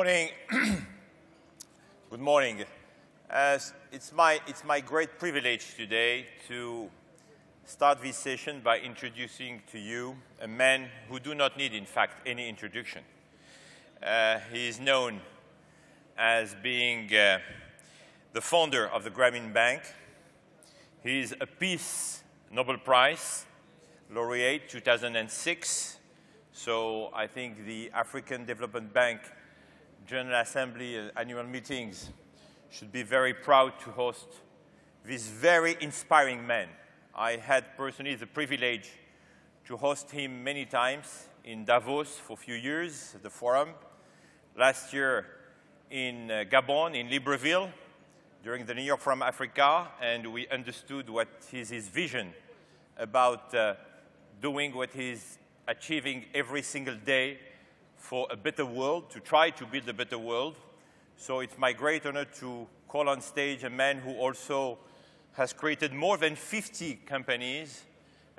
morning. Good morning. It's my great privilege today to start this session by introducing to you a man who do not need, in fact, any introduction. He is known as being the founder of the Grameen Bank. He is a Peace Nobel Prize laureate 2006. So I think the African Development Bank General Assembly annual meetings should be very proud to host this very inspiring man. I had personally the privilege to host him many times in Davos for a few years at the forum. Last year in Gabon, in Libreville, during the New York Forum Africa, and we understood what is his vision about doing what he's achieving every single day for a better world, to try to build a better world. So it's my great honor to call on stage a man who also has created more than 50 companies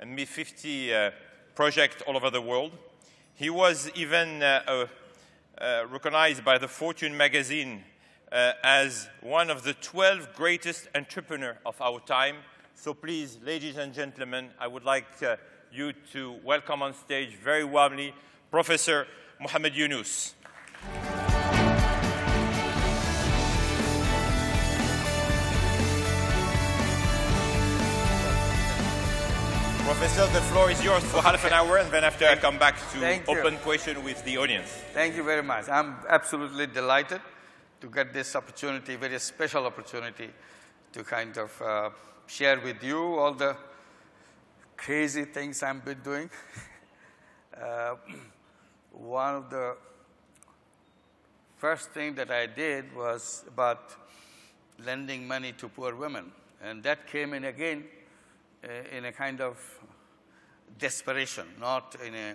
and 50 projects all over the world. He was even recognized by the Fortune magazine as one of the 12 greatest entrepreneurs of our time. So please, ladies and gentlemen, I would like you to welcome on stage very warmly Professor Mohamed Yunus. Professor, the floor is yours for half an hour, and then after I come back to open question with the audience. Thank you very much. I'm absolutely delighted to get this opportunity, very special opportunity, to kind of share with you all the crazy things I've been doing. One of the first thing that I did was about lending money to poor women. And that came in again in a kind of desperation, not in a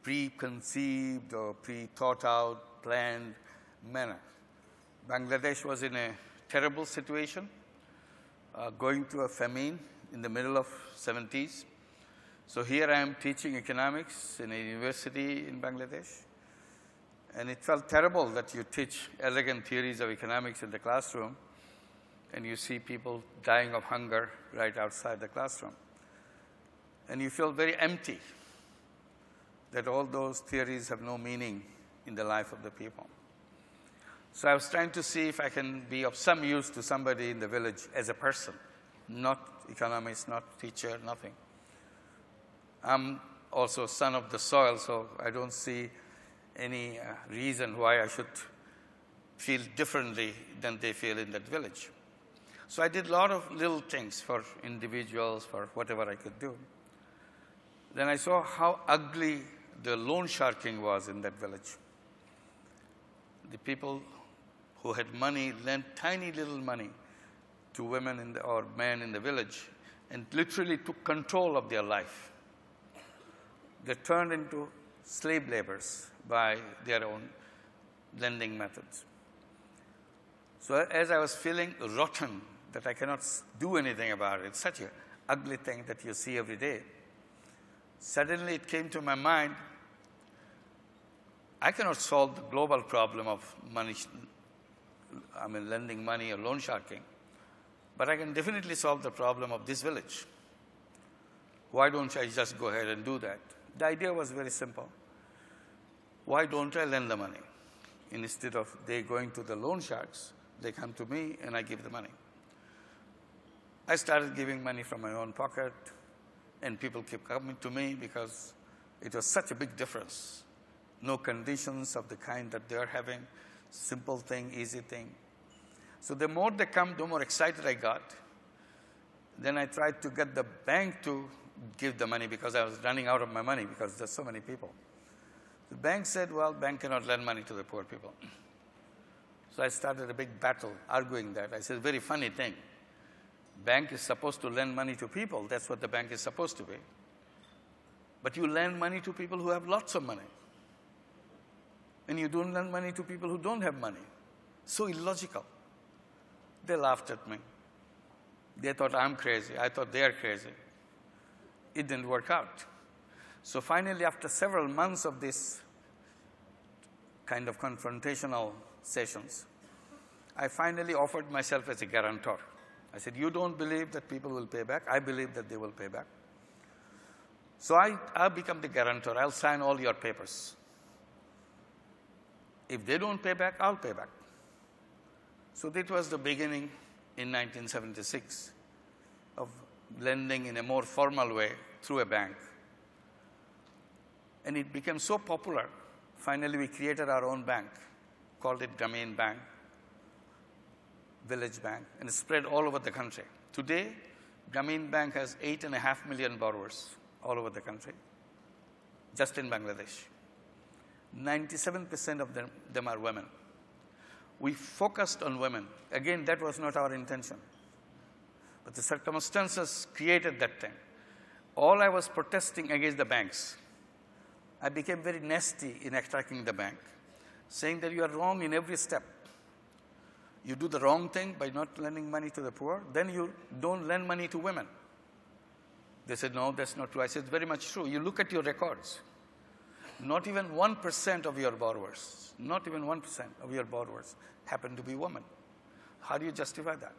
preconceived or pre-thought out, planned manner. Bangladesh was in a terrible situation, going through a famine in the middle of 70s. So here I am teaching economics in a university in Bangladesh. And it felt terrible that you teach elegant theories of economics in the classroom and you see people dying of hunger right outside the classroom. And you feel very empty that all those theories have no meaning in the life of the people. So I was trying to see if I can be of some use to somebody in the village as a person, not economist, not teacher, nothing. I'm also son of the soil, so I don't see any reason why I should feel differently than they feel in that village. So I did a lot of little things for individuals, for whatever I could do. Then I saw how ugly the loan sharking was in that village. The people who had money lent tiny little money to women or men in the village and literally took control of their life. They turned into slave laborers by their own lending methods. So as I was feeling rotten that I cannot do anything about it, it's such an ugly thing that you see every day, suddenly it came to my mind, I cannot solve the global problem of money, lending money or loan sharking, but I can definitely solve the problem of this village. Why don't I just go ahead and do that? The idea was very simple. Why don't I lend the money? Instead of they going to the loan sharks, they come to me and I give the money. I started giving money from my own pocket, and people kept coming to me because it was such a big difference. No conditions of the kind that they're having, simple thing, easy thing. So the more they come, the more excited I got. Then I tried to get the bank to give the money because I was running out of my money because there's so many people. The bank said, well, bank cannot lend money to the poor people. So I started a big battle arguing that. I said, very funny thing. Bank is supposed to lend money to people. That's what the bank is supposed to be. But you lend money to people who have lots of money. And you don't lend money to people who don't have money. So illogical. They laughed at me. They thought I'm crazy. I thought they're crazy. It didn't work out. So finally, after several months of this kind of confrontational sessions, I finally offered myself as a guarantor. I said, you don't believe that people will pay back. I believe that they will pay back. So I'll become the guarantor. I'll sign all your papers. If they don't pay back, I'll pay back. So that was the beginning in 1976 of lending in a more formal way through a bank. And it became so popular, finally we created our own bank, called it Grameen Bank, Village Bank, and it spread all over the country. Today, Grameen Bank has 8.5 million borrowers all over the country, just in Bangladesh. 97% of them are women. We focused on women. Again, that was not our intention. But the circumstances created that time. All I was protesting against the banks. I became very nasty in attacking the bank, saying that you are wrong in every step. You do the wrong thing by not lending money to the poor, then you don't lend money to women. They said, no, that's not true. I said, it's very much true. You look at your records. Not even 1% of your borrowers, not even 1% of your borrowers happen to be women. How do you justify that?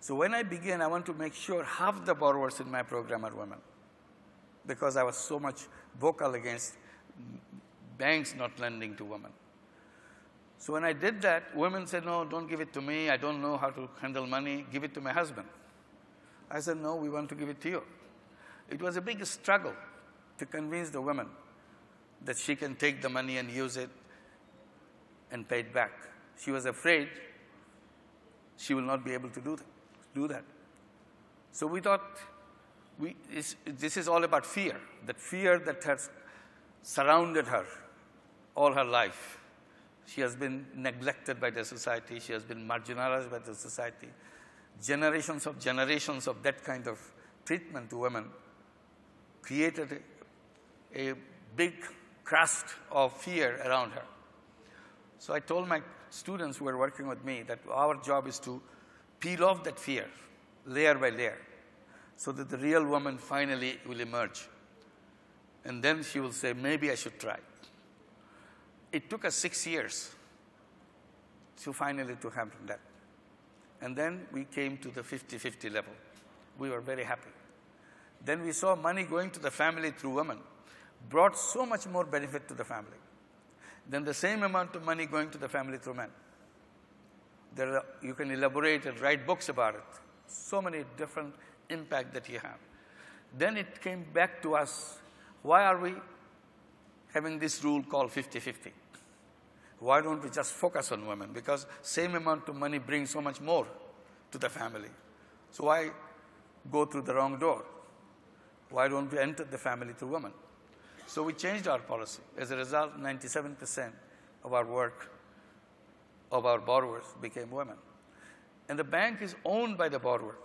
So when I began, I want to make sure half the borrowers in my program are women, because I was so much vocal against banks not lending to women. So when I did that, women said, no, don't give it to me. I don't know how to handle money. Give it to my husband. I said, no, we want to give it to you. It was a big struggle to convince the women that she can take the money and use it and pay it back. She was afraid she will not be able to do that. So we thought, this is all about fear, that fear that has surrounded her all her life. She has been neglected by the society. She has been marginalized by the society. Generations of that kind of treatment to women created a big crust of fear around her. So I told my students who were working with me that our job is to peel off that fear layer by layer so that the real woman finally will emerge. And then she will say, maybe I should try. It took us 6 years to finally to happen that. And then we came to the 50-50 level. We were very happy. Then we saw money going to the family through women brought so much more benefit to the family than the same amount of money going to the family through men. You can elaborate and write books about it. So many different impact that you have. Then it came back to us, why are we having this rule called 50-50? Why don't we just focus on women? Because same amount of money brings so much more to the family. So why go through the wrong door? Why don't we enter the family through women? So we changed our policy. As a result, 97% of our work, of our borrowers became women. And the bank is owned by the borrower.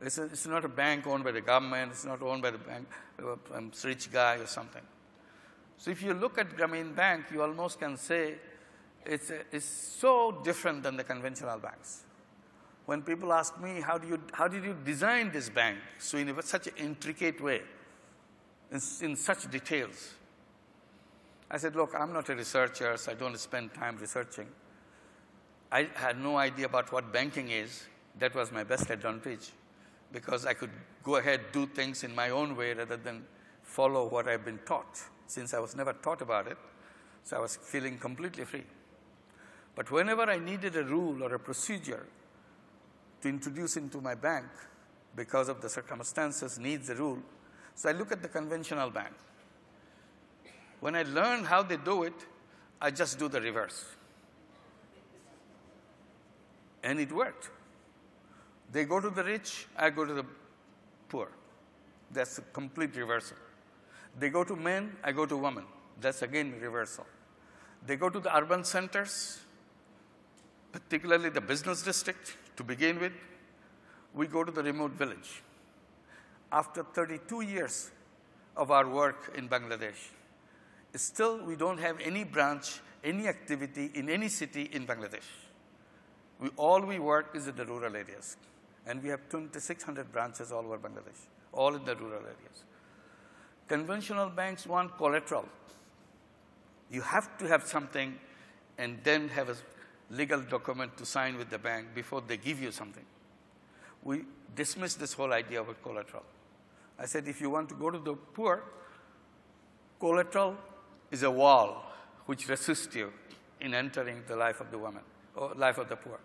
It's not a bank owned by the government. It's not owned by the bank, some rich guy or something. So if you look at Grameen Bank, you almost can say it's so different than the conventional banks. When people ask me, how did you design this bank so in such an intricate way, in such details? I said, look, I'm not a researcher, so I don't spend time researching. I had no idea about what banking is. That was my best advantage, because I could go ahead, do things in my own way rather than follow what I've been taught, since I was never taught about it. So I was feeling completely free. But whenever I needed a rule or a procedure to introduce into my bank, because of the circumstances needs a rule, so I look at the conventional bank. When I learn how they do it, I just do the reverse. And it worked. They go to the rich, I go to the poor. That's a complete reversal. They go to men, I go to women. That's again reversal. They go to the urban centers, particularly the business district to begin with. We go to the remote village. After 32 years of our work in Bangladesh, still we don't have any branch, any activity in any city in Bangladesh. All we work is in the rural areas. And we have 2,600 branches all over Bangladesh, all in the rural areas. Conventional banks want collateral. You have to have something and then have a legal document to sign with the bank before they give you something. We dismissed this whole idea of collateral. I said, if you want to go to the poor, collateral is a wall which resists you in entering the life of the woman or life of the poor.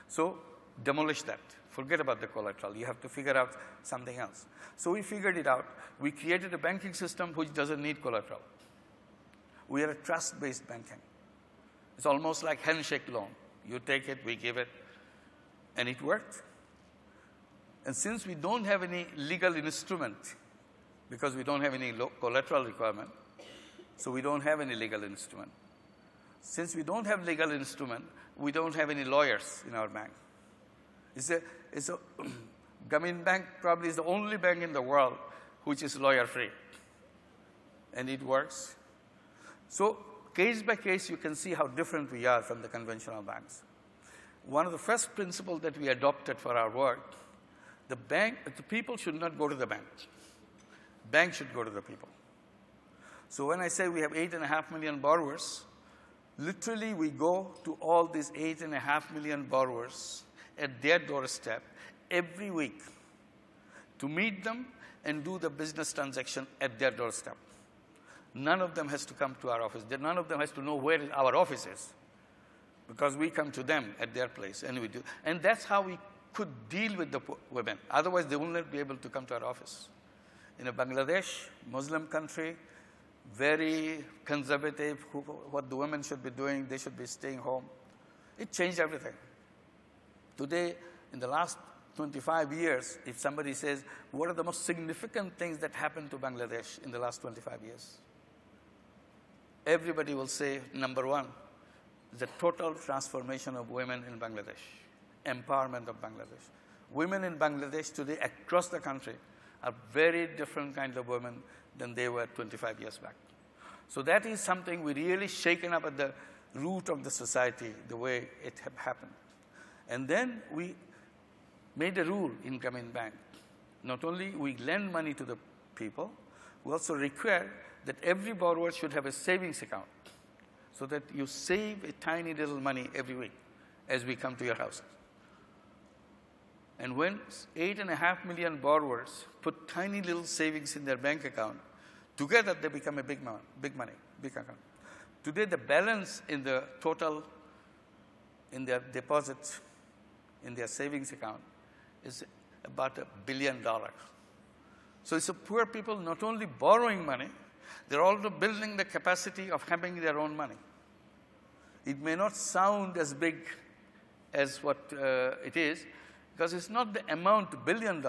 So demolish that. Forget about the collateral. You have to figure out something else. So we figured it out. We created a banking system which doesn't need collateral. We are a trust-based banking. It's almost like handshake loan. You take it, we give it, and it worked. And since we don't have any legal instrument, because we don't have any collateral requirement, so we don't have any legal instrument. Since we don't have legal instrument, we don't have any lawyers in our bank. Grameen Bank probably is the only bank in the world which is lawyer-free. And it works. So case by case, you can see how different we are from the conventional banks. One of the first principles that we adopted for our work, the people should not go to the bank. Bank should go to the people. So when I say we have 8.5 million borrowers, literally we go to all these 8.5 million borrowers at their doorstep every week to meet them and do the business transaction at their doorstep. None of them has to come to our office. None of them has to know where our office is, because we come to them at their place, and we do. And that's how we could deal with the women. Otherwise, they will not be able to come to our office. In a Bangladesh, Muslim country, very conservative, what the women should be doing, they should be staying home. It changed everything. Today, in the last 25 years, if somebody says, what are the most significant things that happened to Bangladesh in the last 25 years? Everybody will say, number one, the total transformation of women in Bangladesh, empowerment of Bangladesh. Women in Bangladesh today across the country are very different kind of women than they were 25 years back. So that is something we really shaken up at the root of the society, the way it happened. And then we made a rule in Grameen Bank. Not only we lend money to the people, we also require that every borrower should have a savings account so that you save a tiny little money every week as we come to your house. And when 8.5 million borrowers put tiny little savings in their bank account, together they become a big account. Today the balance in the total, in their deposits, in their savings account is about $1 billion. So it's a poor people not only borrowing money, they're also building the capacity of having their own money. It may not sound as big as what it is, because it's not the amount, $1 billion.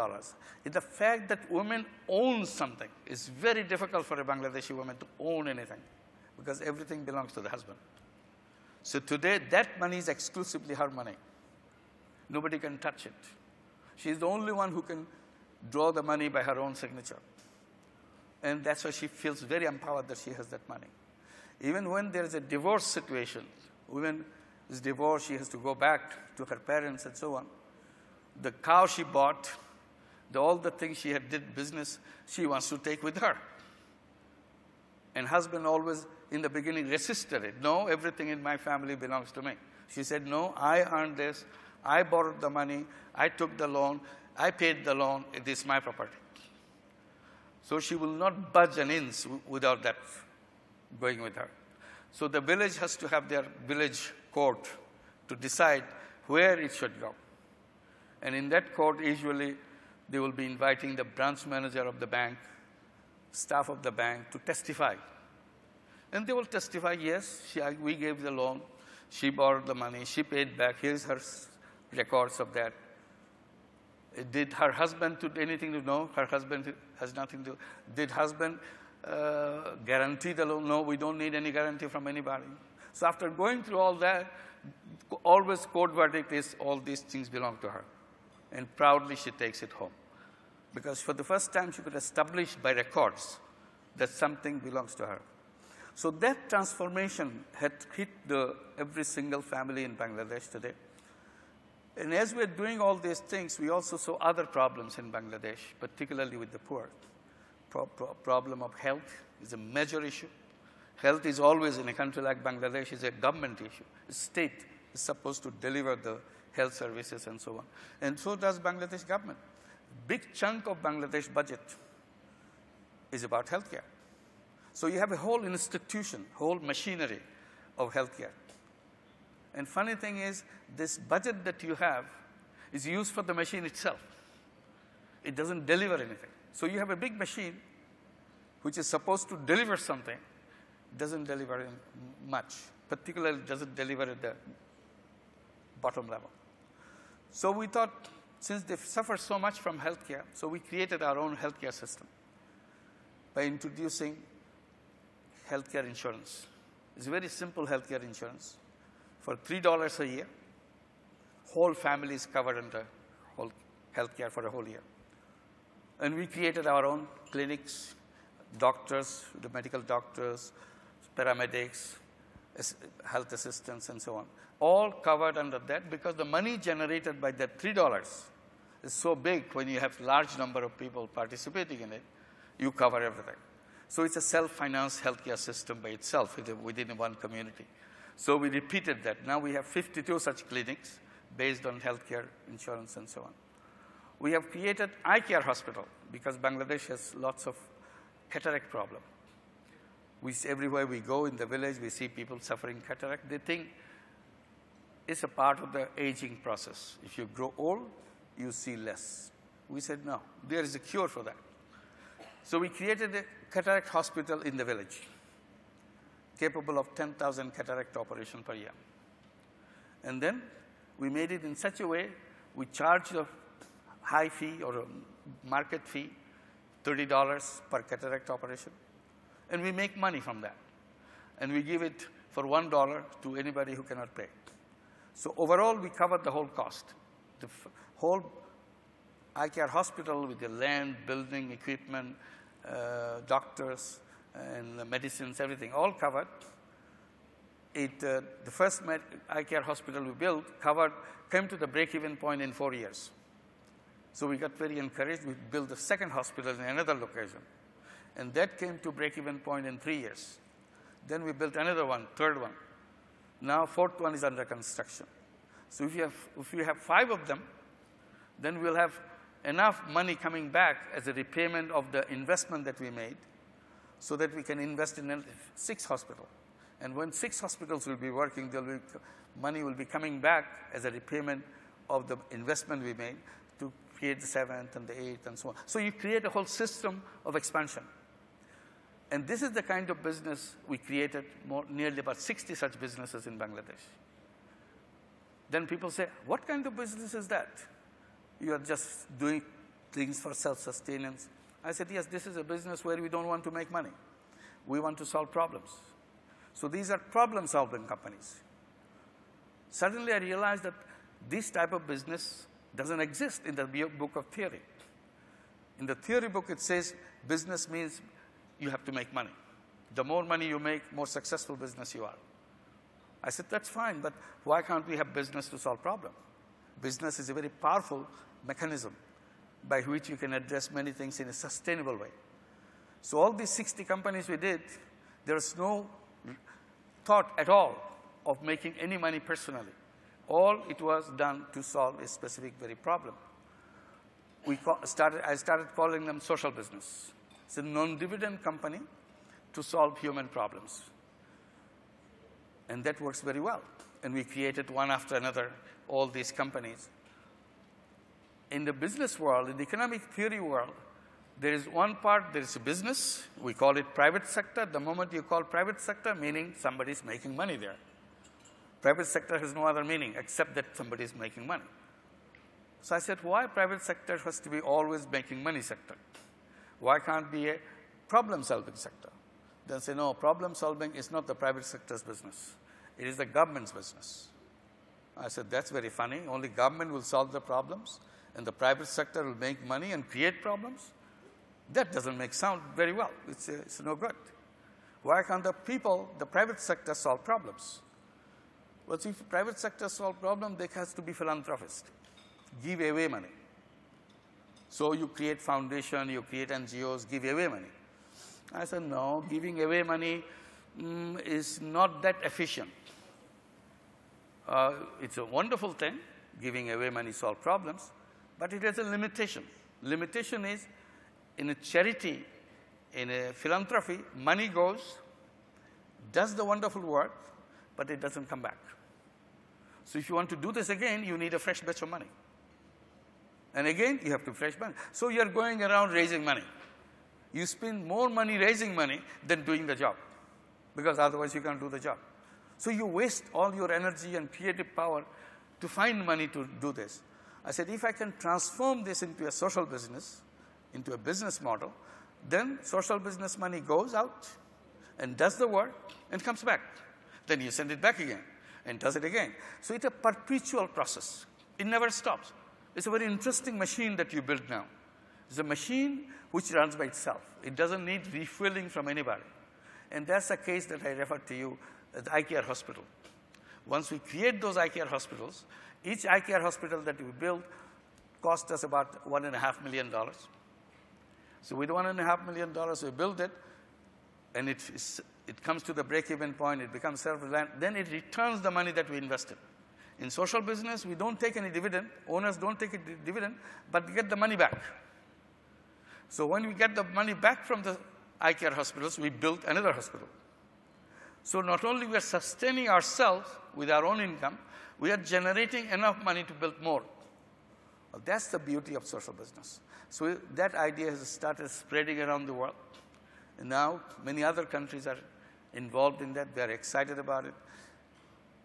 It's the fact that women own something. It's very difficult for a Bangladeshi woman to own anything, because everything belongs to the husband. So today, that money is exclusively her money. Nobody can touch it. She's the only one who can draw the money by her own signature. And that's why she feels very empowered that she has that money. Even when there is a divorce situation, woman is divorced, she has to go back to her parents and so on. The cow she bought, all the things she had did business, she wants to take with her. And husband always, in the beginning, resisted it. No, everything in my family belongs to me. She said, no, I earned this. I borrowed the money. I took the loan. I paid the loan. It is my property. So she will not budge an inch without that going with her. So the village has to have their village court to decide where it should go. And in that court, usually, they will be inviting the branch manager of the bank, staff of the bank, to testify. And they will testify, yes, we gave the loan, she borrowed the money, she paid back, here's her records of that. Did her husband do anything to know? Her husband has nothing to do. Did husband guarantee the loan? No, we don't need any guarantee from anybody. So after going through all that, always court verdict is all these things belong to her. And proudly she takes it home. Because for the first time she could establish by records that something belongs to her. So that transformation had hit every single family in Bangladesh today. And as we're doing all these things, we also saw other problems in Bangladesh, particularly with the poor. Problem of health is a major issue. Health is always, in a country like Bangladesh, is a government issue. The state is supposed to deliver the health services and so on. And so does Bangladesh government. Big chunk of Bangladesh budget is about healthcare. So you have a whole institution, whole machinery of healthcare. And funny thing is, this budget that you have is used for the machine itself. It doesn't deliver anything. So you have a big machine which is supposed to deliver something, doesn't deliver much, particularly doesn't deliver at the bottom level. So we thought, since they suffer so much from healthcare, so we created our own healthcare system by introducing healthcare insurance. It's a very simple healthcare insurance. For $3 a year, whole family is covered under whole healthcare for a whole year. And we created our own clinics, doctors, the medical doctors, paramedics, health assistants, and so on. All covered under that because the money generated by that $3 is so big when you have large number of people participating in it, you cover everything. So it's a self-financed healthcare system by itself within one community. So we repeated that. Now we have 52 such clinics based on healthcare insurance and so on. We have created eye care hospital because Bangladesh has lots of cataract problem. Everywhere we go in the village, we see people suffering cataract. They think it's a part of the aging process. If you grow old, you see less. We said, no, there is a cure for that. So we created a cataract hospital in the village, capable of 10,000 cataract operations per year. And then we made it in such a way, we charged a high fee or a market fee, $30 per cataract operation. And we make money from that. And we give it for $1 to anybody who cannot pay. So overall, we covered the whole cost. The whole eye care hospital with the land, building, equipment, doctors, and the medicines, everything, all covered. The first eye care hospital we built came to the break-even point in 4 years. So we got very encouraged. We built the second hospital in another location. And that came to break-even point in 3 years. Then we built another one, third one. Now fourth one is under construction. So if you have 5 of them, then we'll have enough money coming back as a repayment of the investment that we made so that we can invest in 6 hospitals. And when 6 hospitals will be working, money will be coming back as a repayment of the investment we made to create the 7th and the 8th and so on. So you create a whole system of expansion. And this is the kind of business we created, nearly about 60 such businesses in Bangladesh. Then people say, what kind of business is that? You are just doing things for self-sustenance. I said, yes, this is a business where we don't want to make money. We want to solve problems. So these are problem-solving companies. Suddenly I realized that this type of business doesn't exist in the book of theory. In the theory book, it says business means you have to make money. The more money you make, more successful business you are. I said, that's fine, but why can't we have business to solve problems? Business is a very powerful mechanism by which you can address many things in a sustainable way. So all these 60 companies we did, there was no thought at all of making any money personally. All it was done to solve a specific very problem. I started calling them social business. It's a non-dividend company to solve human problems. And that works very well. And we created one after another, all these companies. In the business world, in the economic theory world, there is one part, there is a business. We call it private sector. The moment you call private sector, meaning somebody is making money there. Private sector has no other meaning except that somebody is making money. So I said, why private sector has to be always making money sector? Why can't it be a problem-solving sector? They say, no, problem-solving is not the private sector's business. It is the government's business. I said, that's very funny. Only government will solve the problems, and the private sector will make money and create problems? That doesn't sound very well. It's no good. Why can't the private sector solve problems? Well, if the private sector solve problems, there has to be philanthropists. Give away money. So you create foundation, you create NGOs, give away money. I said, no, giving away money is not that efficient. It's a wonderful thing, giving away money solve problems, but it has a limitation. Limitation is, in a charity, in a philanthropy, money goes, does the wonderful work, but it doesn't come back. So if you want to do this again, you need a fresh batch of money. And again, you have to fresh money. So you're going around raising money. You spend more money raising money than doing the job, because otherwise you can't do the job. So you waste all your energy and creative power to find money to do this. I said, if I can transform this into a social business, into a business model, then social business money goes out and does the work and comes back. Then you send it back again and does it again. So it's a perpetual process. It never stops. It's a very interesting machine that you build now. It's a machine which runs by itself. It doesn't need refueling from anybody. And that's a case that I referred to you as the eye care hospital. Once we create those eye care hospitals, each eye care hospital that we build cost us about $1.5 million. So with $1.5 million, we build it, and it comes to the break-even point, it becomes self-reliant, then it returns the money that we invested. In social business, we don't take any dividend, owners don't take a dividend, but we get the money back. So when we get the money back from the eye care hospitals, we build another hospital. So not only we are sustaining ourselves with our own income, we are generating enough money to build more. Well, that's the beauty of social business. So that idea has started spreading around the world. And now many other countries are involved in that. They are excited about it.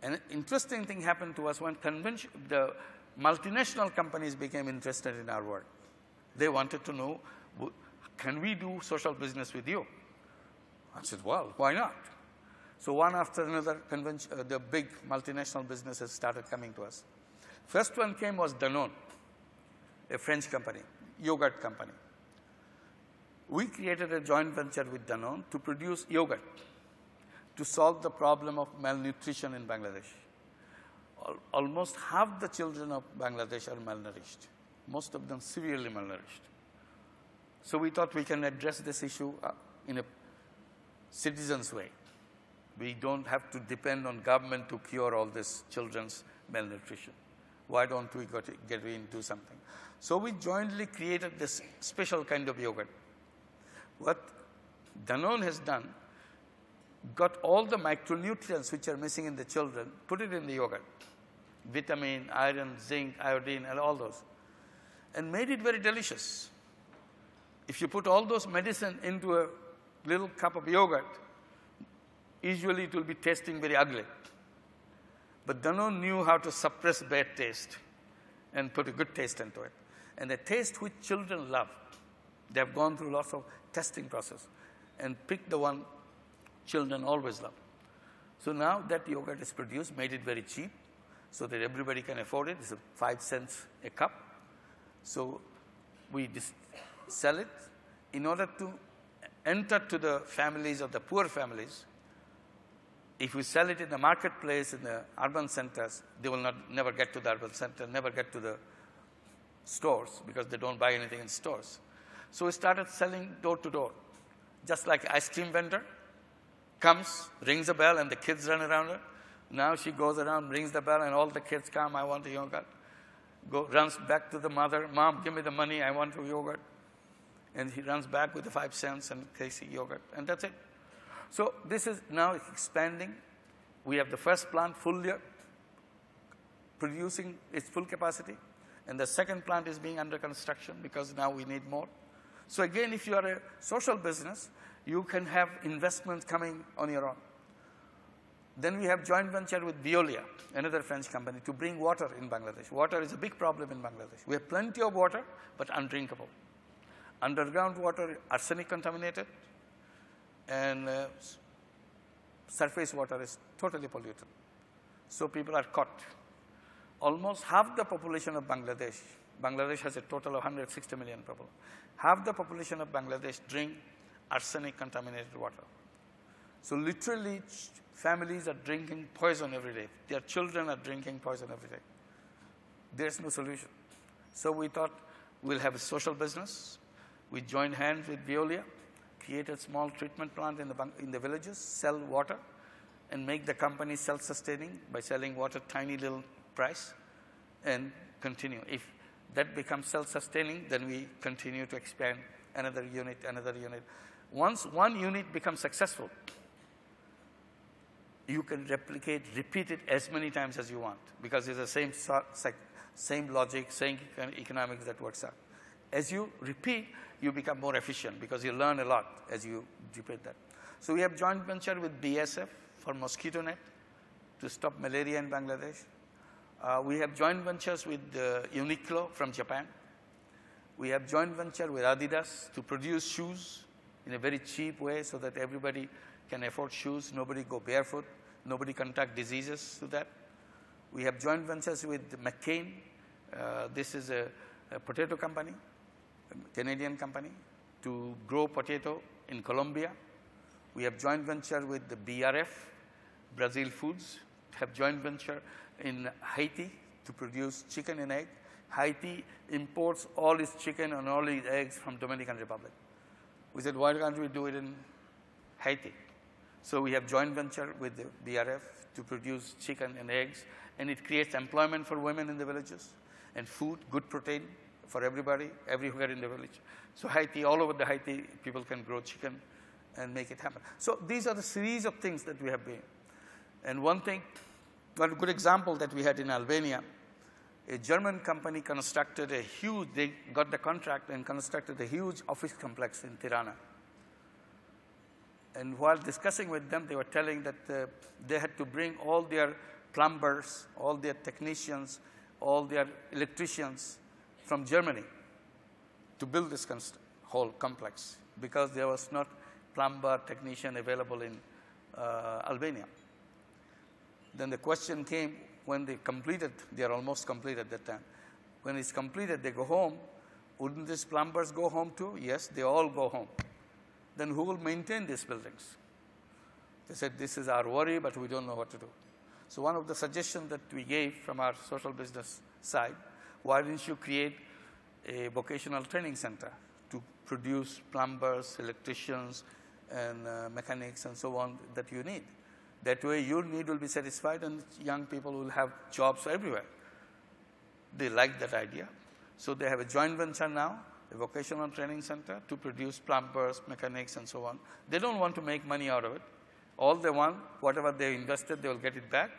And an interesting thing happened to us when the multinational companies became interested in our work. They wanted to know, can we do social business with you? I said, well, why not? So one after another, the big multinational businesses started coming to us. First one came was Danone, a French company, yogurt company. We created a joint venture with Danone to produce yogurt to solve the problem of malnutrition in Bangladesh. Almost half the children of Bangladesh are malnourished, most of them severely malnourished. So we thought we can address this issue in a citizen's way. We don't have to depend on government to cure all this children's malnutrition. Why don't we get in and do something? So we jointly created this special kind of yogurt. What Danone has done, got all the micronutrients which are missing in the children, put it in the yogurt. Vitamin, iron, zinc, iodine, and all those. And made it very delicious. If you put all those medicine into a little cup of yogurt, usually it will be tasting very ugly. But Danone knew how to suppress bad taste and put a good taste into it. And the taste which children love. They have gone through lots of testing process and picked the one children always love. So now that yogurt is produced, made it very cheap so that everybody can afford it. It's 5 cents a cup. So we sell it in order to enter to the families of the poor families. If we sell it in the marketplace, in the urban centers, they will never get to the urban center, never get to the stores because they don't buy anything in stores. So we started selling door to door, just like ice cream vendor comes, rings a bell, and the kids run around her. Now she goes around, rings the bell, and all the kids come, I want a yogurt. Runs back to the mother, Mom, give me the money, I want a yogurt. And he runs back with the 5 cents and Casey yogurt, and that's it. So this is now expanding. We have the first plant fully producing its full capacity, and the second plant is being under construction because now we need more. So again, if you are a social business, you can have investments coming on your own. Then we have joint venture with Veolia, another French company, to bring water in Bangladesh. Water is a big problem in Bangladesh. We have plenty of water, but undrinkable. Underground water, arsenic contaminated, and surface water is totally polluted. So people are caught. Almost half the population of Bangladesh has a total of 160 million people. Half the population of Bangladesh drink arsenic contaminated water. So literally families are drinking poison every day. Their children are drinking poison every day. There's no solution. So we thought we'll have a social business. We joined hands with Veolia create a small treatment plant in the villages, sell water, and make the company self-sustaining by selling water tiny little price, and continue. If that becomes self-sustaining, then we continue to expand another unit, another unit. Once one unit becomes successful, you can repeat it as many times as you want, because it's the same logic, same economics that works out. As you repeat, you become more efficient because you learn a lot as you repeat that. So we have joint venture with BSF for mosquito net to stop malaria in Bangladesh. We have joint ventures with Uniqlo from Japan. We have joint venture with Adidas to produce shoes in a very cheap way so that everybody can afford shoes, nobody go barefoot, nobody contract diseases to that. We have joint ventures with McCain. This is a potato company, a Canadian company, to grow potato in Colombia. We have joint venture with the BRF, Brazil Foods, have joint venture in Haiti to produce chicken and egg. Haiti imports all its chicken and all its eggs from Dominican Republic. We said, why can't we do it in Haiti? So we have joint venture with the BRF to produce chicken and eggs, and it creates employment for women in the villages and food, good protein for everybody, everywhere in the village. So Haiti, all over the Haiti, people can grow chicken and make it happen. So these are the series of things that we have been. And one good example that we had in Albania, a German company constructed a huge, they got the contract and constructed a huge office complex in Tirana. And while discussing with them, they were telling that they had to bring all their plumbers, all their technicians, all their electricians from Germany to build this whole complex, because there was not plumber, technician available in Albania. Then the question came, when they completed, they are almost complete at that time. When it's completed, they go home. Wouldn't these plumbers go home too? Yes, they all go home. Then who will maintain these buildings? They said, this is our worry, but we don't know what to do. So one of the suggestions that we gave from our social business side, why didn't you create a vocational training center to produce plumbers, electricians, and mechanics and so on that you need? That way your need will be satisfied and young people will have jobs everywhere. They like that idea. So they have a joint venture now, a vocational training center to produce plumbers, mechanics, and so on. They don't want to make money out of it. All they want, whatever they invested, they will get it back,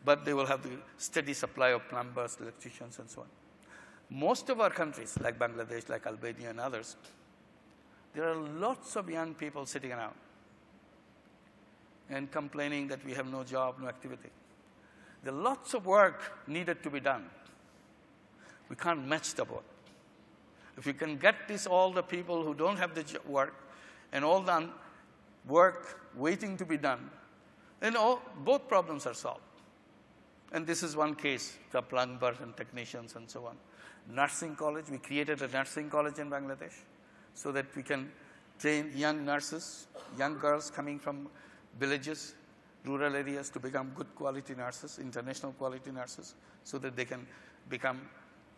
but they will have the steady supply of plumbers, electricians, and so on. Most of our countries, like Bangladesh, like Albania and others, there are lots of young people sitting around and complaining that we have no job, no activity. There are lots of work needed to be done. We can't match the work. If you can get all the people who don't have the work and all the work waiting to be done, then both problems are solved. And this is one case, the plumbers and technicians and so on. Nursing college, we created a nursing college in Bangladesh so that we can train young nurses, young girls coming from villages, rural areas to become good quality nurses, international quality nurses, so that they can become,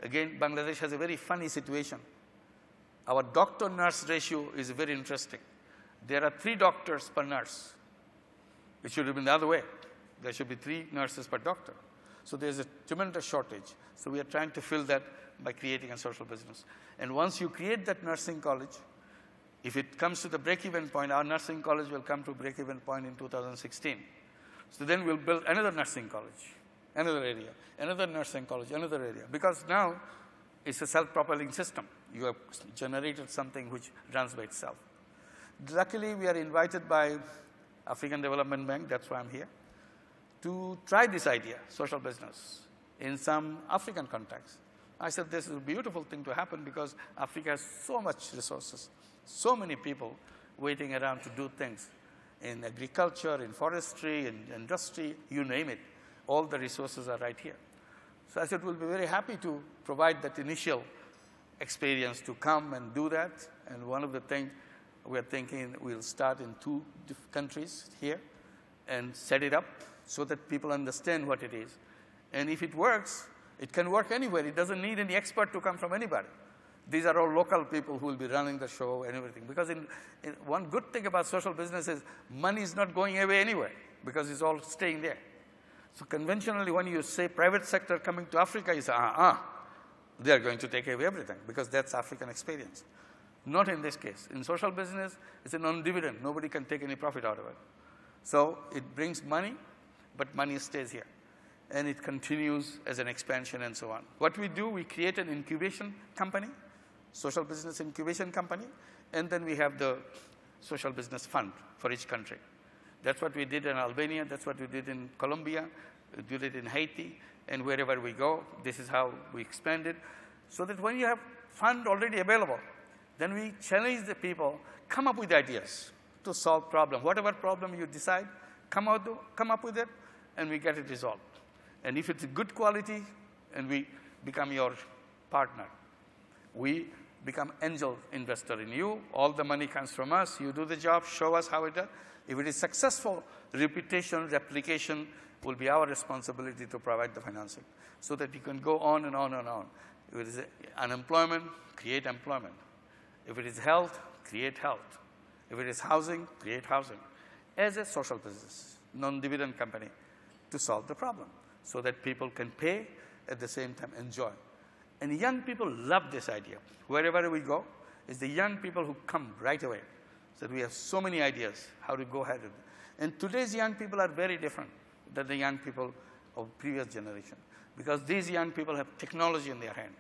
again, Bangladesh has a very funny situation. Our doctor-nurse ratio is very interesting. There are 3 doctors per nurse. It should have been the other way. There should be 3 nurses per doctor. So there's a tremendous shortage. So we are trying to fill that by creating a social business. And once you create that nursing college, if it comes to the break-even point, our nursing college will come to break-even point in 2016. So then we'll build another nursing college, another area, another nursing college, another area. Because now it's a self-propelling system. You have generated something which runs by itself. Luckily, we are invited by African Development Bank, that's why I'm here, to try this idea, social business, in some African context. I said this is a beautiful thing to happen because Africa has so much resources, so many people waiting around to do things in agriculture, in forestry, in industry, you name it. All the resources are right here. So I said we'll be very happy to provide that initial experience to come and do that. And one of the things we're thinking, we'll start in 2 countries here and set it up so that people understand what it is. And if it works, it can work anywhere. It doesn't need any expert to come from anybody. These are all local people who will be running the show and everything. Because one good thing about social business is money is not going away anywhere because it's all staying there. So conventionally, when you say private sector coming to Africa, you say, they are going to take away everything because that's African experience. Not in this case. In social business, it's a non-dividend. Nobody can take any profit out of it. So it brings money, but money stays here. And it continues as an expansion and so on. What we do, we create an incubation company, social business incubation company, and then we have the social business fund for each country. That's what we did in Albania. That's what we did in Colombia. We did it in Haiti. And wherever we go, this is how we expanded. So that when you have fund already available, then we challenge the people, come up with ideas to solve problem. Whatever problem you decide, come up with it, and we get it resolved. And if it's a good quality, and we become your partner. We become angel investor in you. All the money comes from us. You do the job, show us how it does. If it is successful, reputation, replication will be our responsibility to provide the financing so that you can go on and on and on. If it is unemployment, create employment. If it is health, create health. If it is housing, create housing. As a social business, non-dividend company, to solve the problem so that people can pay, at the same time enjoy. And young people love this idea. Wherever we go, it's the young people who come right away. So we have so many ideas how to go ahead. And today's young people are very different than the young people of previous generation because these young people have technology in their hand.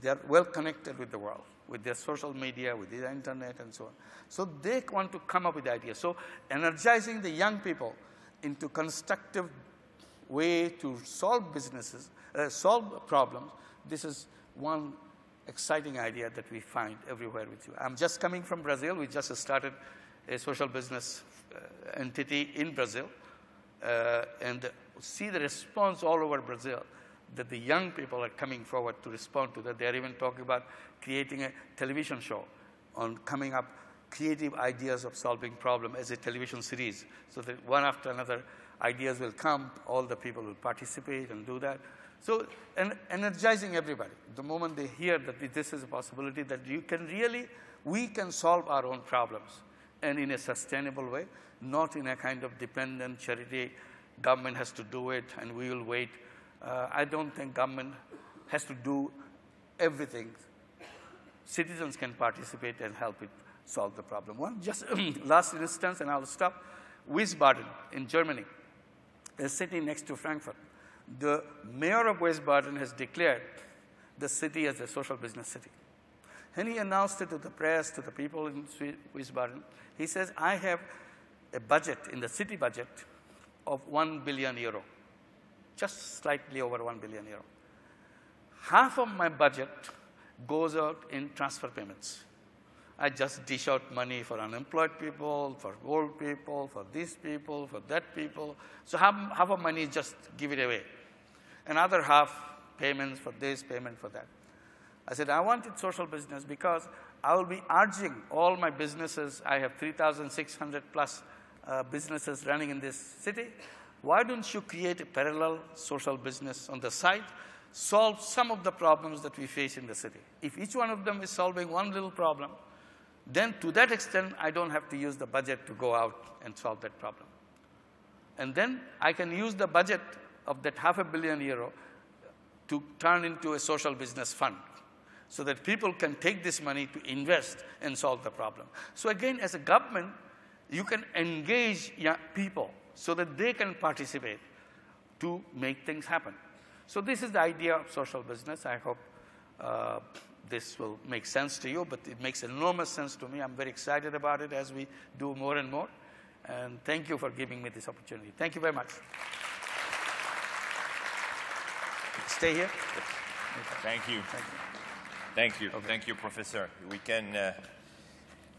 They are well connected with the world, with their social media, with the internet and so on. So they want to come up with ideas. So energizing the young people into constructive way to solve businesses, solve problems, this is one exciting idea that we find everywhere with you. I'm just coming from Brazil. We just started a social business entity in Brazil and see the response all over Brazil that the young people are coming forward to respond to that. They're even talking about creating a television show on coming up creative ideas of solving problem as a television series so that one after another ideas will come, all the people will participate and do that. So, and energizing everybody. The moment they hear that this is a possibility that you can really, we can solve our own problems and in a sustainable way, not in a kind of dependent charity, government has to do it and we will wait. I don't think government has to do everything. Citizens can participate and help it solve the problem. One just last instance, and I'll stop. Wiesbaden in Germany, a city next to Frankfurt. The mayor of Wiesbaden has declared the city as a social business city. And he announced it to the press, to the people in Wiesbaden. He says, I have a budget in the city budget of 1 billion euro, just slightly over 1 billion euro. Half of my budget goes out in transfer payments. I just dish out money for unemployed people, for old people, for these people, for that people. So half of money just give it away. Another half payments for this, payment for that. I said, I wanted social business because I will be urging all my businesses. I have 3,600 plus businesses running in this city. Why don't you create a parallel social business on the side, solve some of the problems that we face in the city? If each one of them is solving one little problem, then to that extent, I don't have to use the budget to go out and solve that problem. And then I can use the budget of that €500 million to turn into a social business fund so that people can take this money to invest and solve the problem. So again, as a government, you can engage young people so that they can participate to make things happen. So this is the idea of social business. I hope this will make sense to you, but it makes enormous sense to me. I'm very excited about it as we do more and more. And thank you for giving me this opportunity. Thank you very much. Stay here. Thank you. Thank you. Thank you. Okay. Thank you, Professor. We can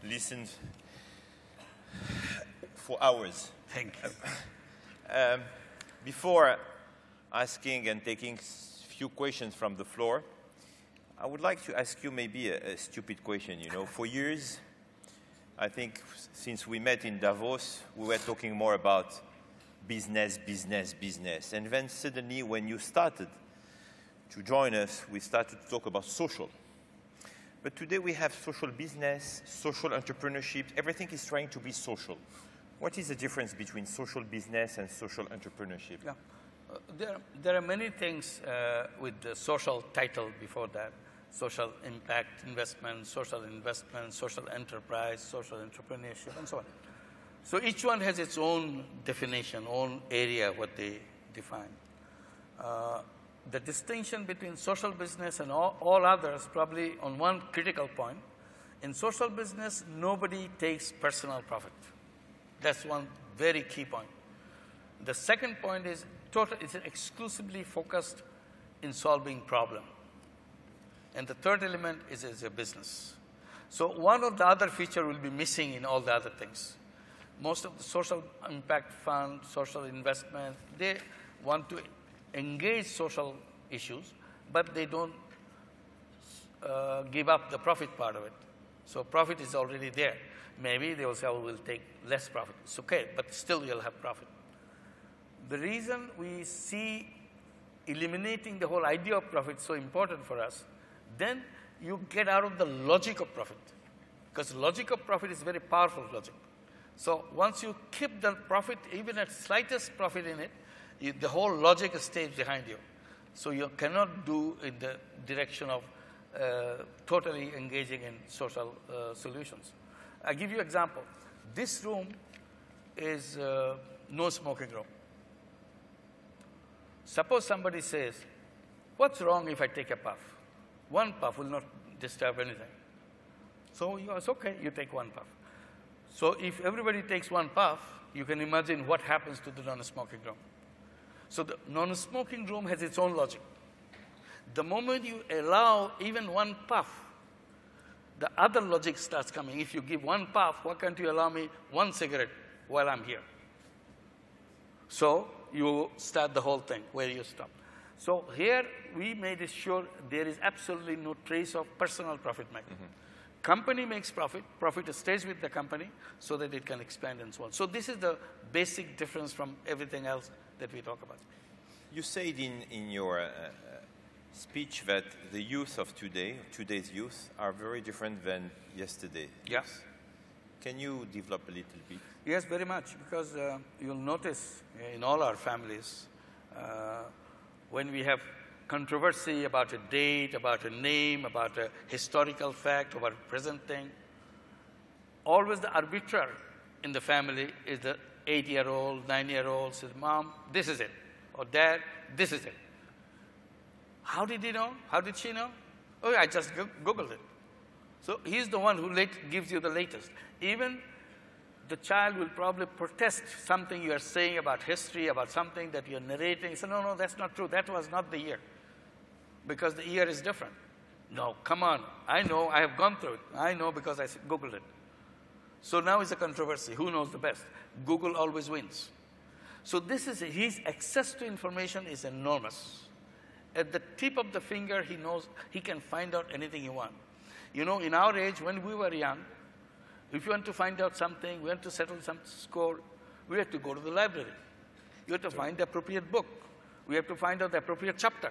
listen for hours. Thank you. Before asking and taking few questions from the floor, I would like to ask you maybe a stupid question. You know, for years, I think since we met in Davos, we were talking more about business, business, business. And then suddenly, when you started to join us, we started to talk about social. But today we have social business, social entrepreneurship. Everything is trying to be social. What is the difference between social business and social entrepreneurship? Yeah. There are many things with the social title before that. Social impact investment, social enterprise, social entrepreneurship, and so on. So each one has its own definition, own area, what they define. The distinction between social business and all others, probably on one critical point. In social business, nobody takes personal profit. That's one very key point. The second point is it's exclusively focused in solving problem. And the third element is a business. So one or the other feature will be missing in all the other things. Most of the social impact fund, social investment, they want to engage social issues, but they don't give up the profit part of it. So profit is already there. Maybe they will say, oh, we'll take less profit. It's okay, but still you'll have profit. The reason we see eliminating the whole idea of profit so important for us, then you get out of the logic of profit. Because logic of profit is very powerful logic. So once you keep the profit, even at slightest profit in it, the whole logic stays behind you. So you cannot do in the direction of totally engaging in social solutions. I'll give you an example. This room is no smoking room. Suppose somebody says, what's wrong if I take a puff? One puff will not disturb anything. So it's okay, you take one puff. So if everybody takes one puff, you can imagine what happens to the non-smoking room. So the non-smoking room has its own logic. The moment you allow even one puff, the other logic starts coming. If you give one puff, why can't you allow me one cigarette while I'm here? So you start the whole thing where you stop. So here we made sure there is absolutely no trace of personal profit making. Mm-hmm. Company makes profit, profit stays with the company so that it can expand and so on. So this is the basic difference from everything else that we talk about. You said in your speech that the youth of today's youth, are very different than yesterday. Yes. Can you develop a little bit? Yes, very much, because you'll notice in all our families, when we have controversy about a date, about a name, about a historical fact, about a present thing, always the arbiter in the family is the 8-year-old, 9-year-old says, Mom, this is it. Or Dad, this is it. How did he know? How did she know? Oh, I just Googled it. So he's the one who gives you the latest. Even the child will probably protest something you are saying about history, about something that you're narrating. He says, no, that's not true. That was not the year. Because the year is different. No, come on. I know. I have gone through it. I know because I Googled it. So now it's a controversy. Who knows the best? Google always wins. So his access to information is enormous. At the tip of the finger, he knows he can find out anything he wants. You know, in our age, when we were young, if you want to find out something, we want to settle some score, we had to go to the library. You have to find the appropriate book. We have to find out the appropriate chapter.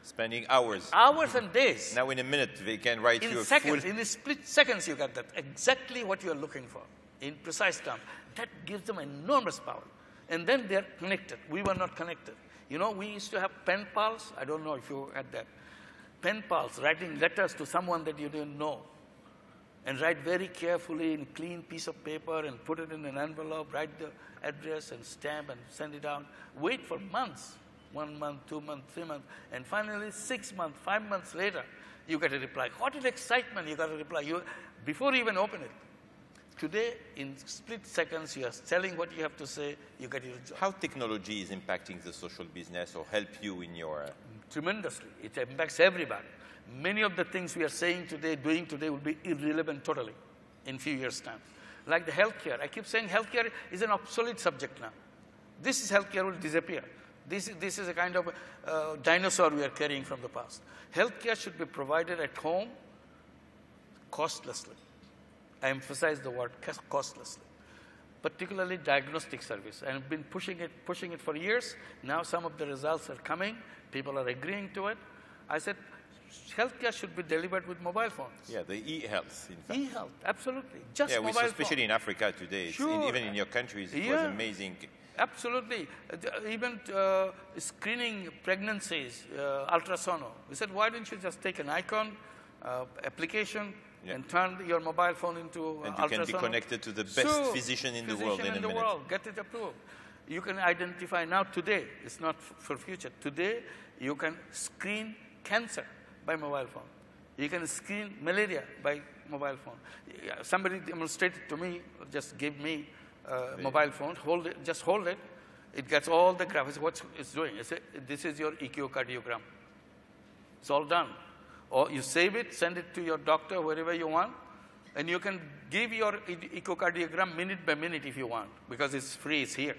Spending hours. Hours and days. Now in a minute, they can write you a seconds, in split seconds, you get that. Exactly what you are looking for, in precise terms. That gives them enormous power. And then they're connected. We were not connected. You know, we used to have pen pals. I don't know if you had that. Pen pals, writing letters to someone that you didn't know. And write very carefully in a clean piece of paper and put it in an envelope, write the address and stamp and send it out. Wait for months. 1 month, 2 months, 3 months. And finally, 6 months, 5 months later, you get a reply. What an excitement, you got a reply. Before you even open it. Today, in split seconds, you are telling what you have to say, you get your job. How technology is impacting the social business or help you in your... Tremendously. It impacts everybody. Many of the things we are saying today, doing today, will be irrelevant totally in a few years' time. Like the healthcare. I keep saying healthcare is an obsolete subject now. This healthcare will disappear. This is a kind of dinosaur we are carrying from the past. Healthcare should be provided at home costlessly. I emphasize the word costlessly. Particularly diagnostic service. I have been pushing it for years. Now some of the results are coming. People are agreeing to it. I said, healthcare should be delivered with mobile phones. Yeah, the e-health, in fact. E-health, absolutely. Just yeah, mobile especially in Africa today. Sure. Even in your countries, it was amazing. Absolutely. Even screening pregnancies, ultrasound. We said, why don't you just take an icon, application, and turn your mobile phone into ultrasound? And you can be connected to the best physician in the world in a minute. Get it approved. You can identify now today, it's not for future. Today, you can screen cancer by mobile phone. You can screen malaria by mobile phone. Somebody demonstrated to me, just gave me a mobile phone, hold it, just hold it. It gets all the graphics, what it's doing. This is your echocardiogram. It's all done. Or you save it, send it to your doctor, wherever you want, and you can give your echocardiogram minute by minute if you want, because it's free, it's here.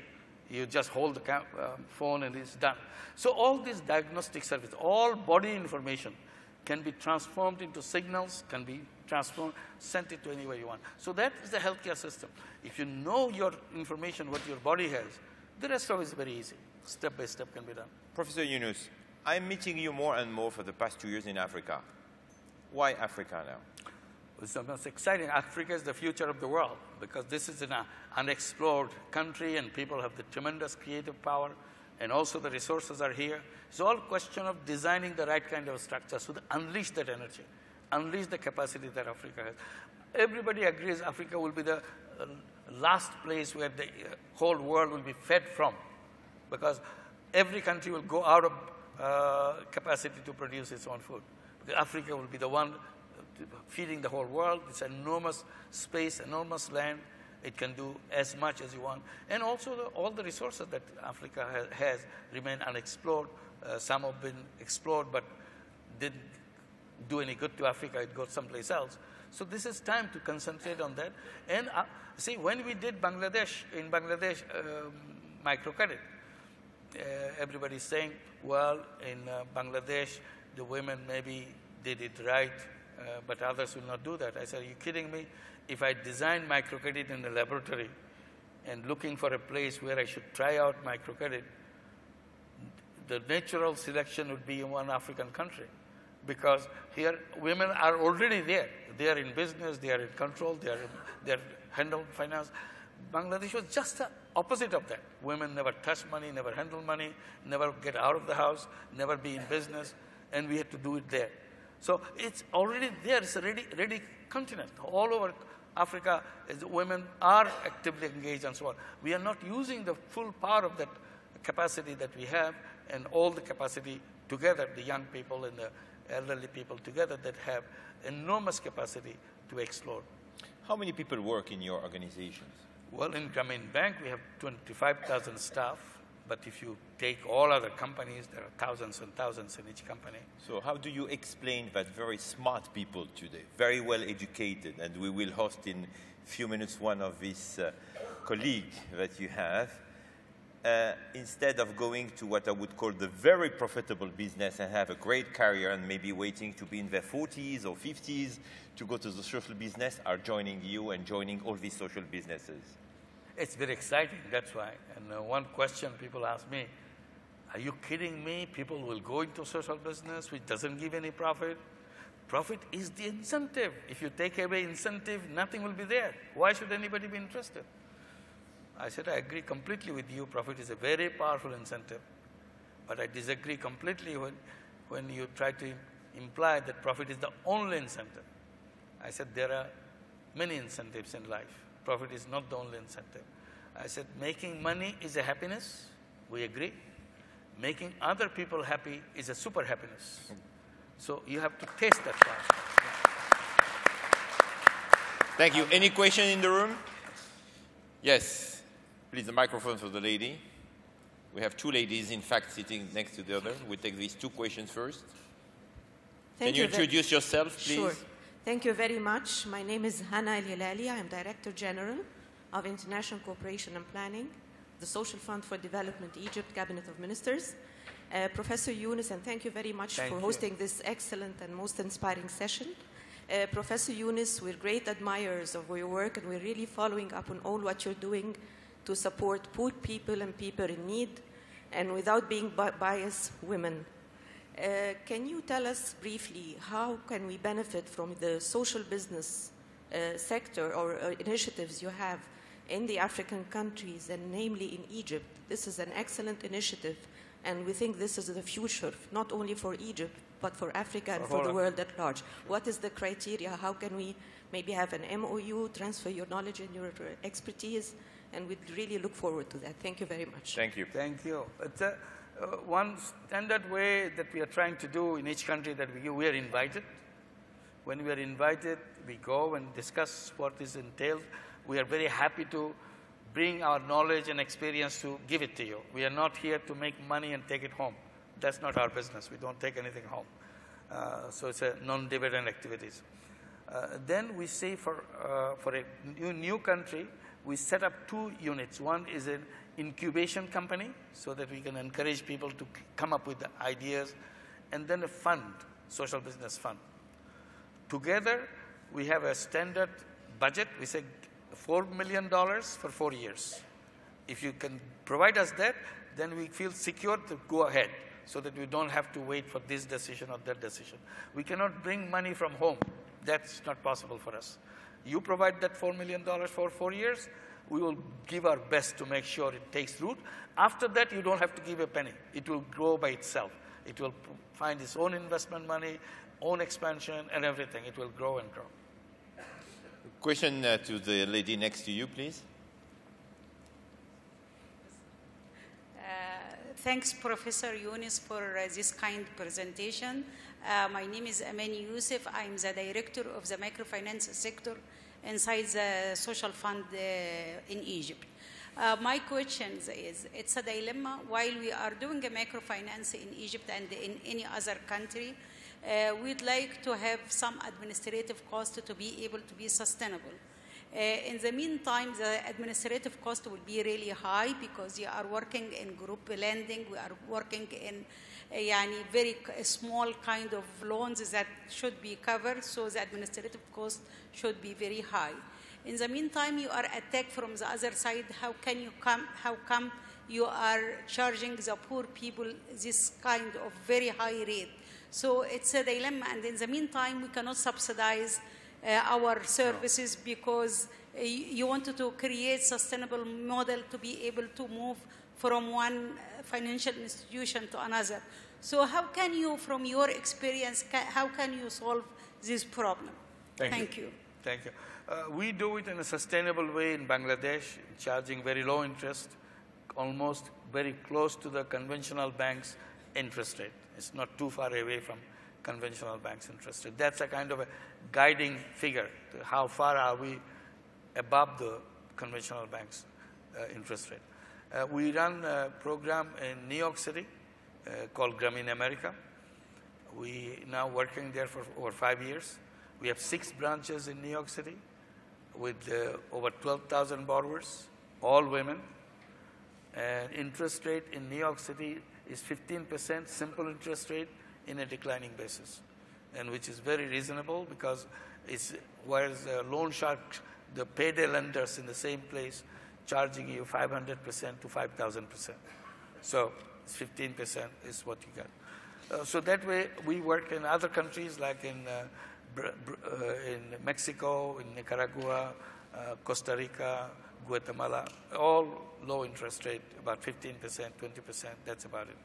You just hold the phone and it's done. So all these diagnostic services, all body information can be transformed into signals, can be transformed, sent it to anywhere you want. So that is the healthcare system. If you know your information, what your body has, the rest of it is very easy. Step by step can be done. Professor Yunus, I'm meeting you more and more for the past 2 years in Africa. Why Africa now? It's the most exciting. Africa is the future of the world because this is an unexplored country and people have the tremendous creative power and also the resources are here. It's all a question of designing the right kind of structure so to unleash that energy, unleash the capacity that Africa has. Everybody agrees Africa will be the last place where the whole world will be fed from because every country will go out of capacity to produce its own food. Because Africa will be the one feeding the whole world. It's enormous space, enormous land. It can do as much as you want. And also all the resources that Africa has remain unexplored. Some have been explored but didn't do any good to Africa. It goes someplace else. So this is time to concentrate on that. And see, when we did Bangladesh, in Bangladesh, microcredit, everybody's saying, well, in Bangladesh, the women maybe did it right, but others will not do that. I said, are you kidding me? If I design microcredit in the laboratory and looking for a place where I should try out microcredit, the natural selection would be in one African country. Because here, women are already there. They are in business, they are in control, they are handle finance. Bangladesh was just the opposite of that. Women never touch money, never handle money, never get out of the house, never be in business, and we had to do it there. So it's already there, it's a ready continent. All over Africa, women are actively engaged and so on. We are not using the full power of that capacity that we have and all the capacity together, the young people and the elderly people together that have enormous capacity to explore. How many people work in your organizations? Well, in Grameen Bank, we have 25,000 staff. But if you take all other companies, there are thousands and thousands in each company. So how do you explain that very smart people today, very well educated, and we will host in a few minutes one of these colleagues that you have, instead of going to what I would call the very profitable business and have a great career and maybe waiting to be in their 40s or 50s to go to the social business, are joining you and joining all these social businesses? It's very exciting, that's why. And one question people ask me, are you kidding me? People will go into social business which doesn't give any profit. Profit is the incentive. If you take away incentive, nothing will be there. Why should anybody be interested? I said, I agree completely with you. Profit is a very powerful incentive. But I disagree completely when you try to imply that profit is the only incentive. I said, there are many incentives in life. Profit is not the only incentive. I said, making money is a happiness. We agree. Making other people happy is a super happiness. So you have to taste that part. Thank you. Any question in the room? Yes. Please, the microphone for the lady. We have two ladies, in fact, sitting next to the other. We'll take these two questions first. Can you introduce yourself, please? Sure. Thank you very much. My name is Hana El-Hilali. I am Director General of International Cooperation and Planning, the Social Fund for Development, Egypt, Cabinet of Ministers. Professor Yunus, and thank you very much for hosting this excellent and most inspiring session. Professor Yunus, we're great admirers of your work, and we're really following up on all what you're doing to support poor people and people in need, and without being biased, women. Can you tell us briefly how can we benefit from the social business sector or initiatives you have in the African countries, and namely in Egypt? This is an excellent initiative, and we think this is the future, not only for Egypt, but for Africa and for the world at large. What is the criteria? How can we maybe have an MOU, transfer your knowledge and your expertise? And we'd really look forward to that. Thank you very much. Thank you. Thank you. It's one standard way that we are trying to do in each country that we are invited. When we are invited, we go and discuss what is entailed. We are very happy to bring our knowledge and experience to give it to you. We are not here to make money and take it home. That's not our business. We don't take anything home. So it's a non-dividend activities. Then we say for a new country, we set up 2 units. One is an incubation company so that we can encourage people to come up with the ideas, and then a fund, social business fund. Together, we have a standard budget. We say $4 million for 4 years. If you can provide us that, then we feel secure to go ahead so that we don't have to wait for this decision or that decision. We cannot bring money from home. That's not possible for us. You provide that $4 million for 4 years, we will give our best to make sure it takes root. After that, you don't have to give a penny. It will grow by itself. It will find its own investment money, own expansion, and everything. It will grow and grow. Question to the lady next to you, please. Thanks, Professor Yunus, for this kind presentation. My name is Amani Youssef. I'm the director of the microfinance sector inside the social fund in Egypt. My question is, it's a dilemma. While we are doing a microfinance in Egypt and in any other country, we'd like to have some administrative cost to be able to be sustainable. In the meantime, the administrative cost will be really high because you are working in group lending. We are working in very small kind of loans that should be covered, so the administrative cost should be very high. In the meantime, you are attacked from the other side. How come you are charging the poor people this kind of very high rate? So it's a dilemma, and in the meantime, we cannot subsidize our services because you wanted to create sustainable model to be able to move from one financial institution to another. So how can you, from your experience, how can you solve this problem? Thank you. Thank you. We do it in a sustainable way in Bangladesh, charging very low interest, almost very close to the conventional bank's interest rate. It's not too far away from conventional banks' interest rate. That's a kind of a guiding figure to how far are we above the conventional bank's interest rate. We run a program in New York City called Grameen America. We now working there for over 5 years. We have 6 branches in New York City with over 12,000 borrowers, all women. And interest rate in New York City is 15% simple interest rate in a declining basis, and which is very reasonable because it's whereas loan sharks, the payday lenders in the same place, charging you 500% to 5,000%. So 15% is what you get. So that way we work in other countries like in Mexico, in Nicaragua, Costa Rica, Guatemala, all low interest rate, about 15%, 20%, that's about it.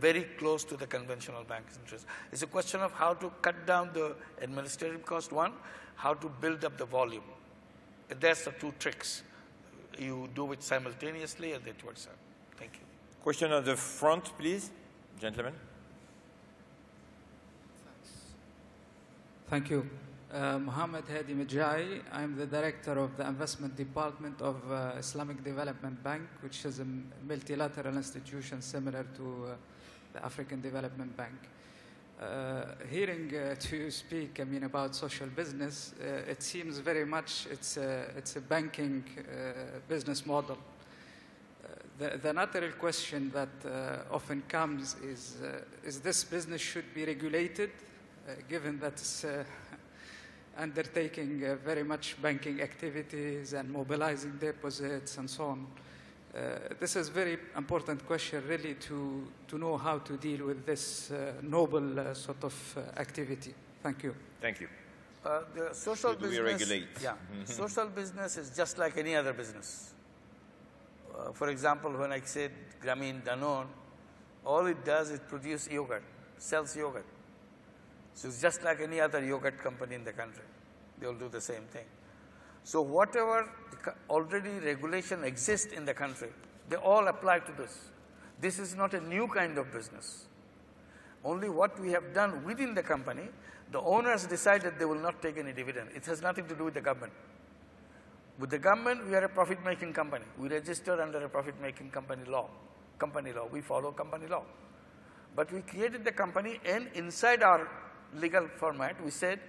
Very close to the conventional bank's interest. It's a question of how to cut down the administrative cost, one, how to build up the volume. That's the 2 tricks. You do it simultaneously and it works out. Thank you. Question on the front, please, gentlemen. Thank you. Mohammed Hadi Majai. I'm the director of the investment department of Islamic Development Bank, which is a multilateral institution similar to the African Development Bank. Hearing to speak, about social business, it seems very much it's a banking business model. The natural question that often comes is this business should be regulated, given that it's undertaking very much banking activities and mobilizing deposits and so on. This is a very important question, really, to know how to deal with this noble sort of activity. Thank you. Thank you. The social Should we business, regulate? Yeah, social business is just like any other business. For example, when I said Grameen Danone, all it does is produce yogurt, sells yogurt. So it's just like any other yogurt company in the country. They will do the same thing. So whatever already regulation exists in the country, they all apply to this. This is not a new kind of business. Only what we have done within the company, the owners decided they will not take any dividend. It has nothing to do with the government. With the government, we are a profit-making company. We register under a profit-making company law. We follow company law. But we created the company, and inside our legal format, we said,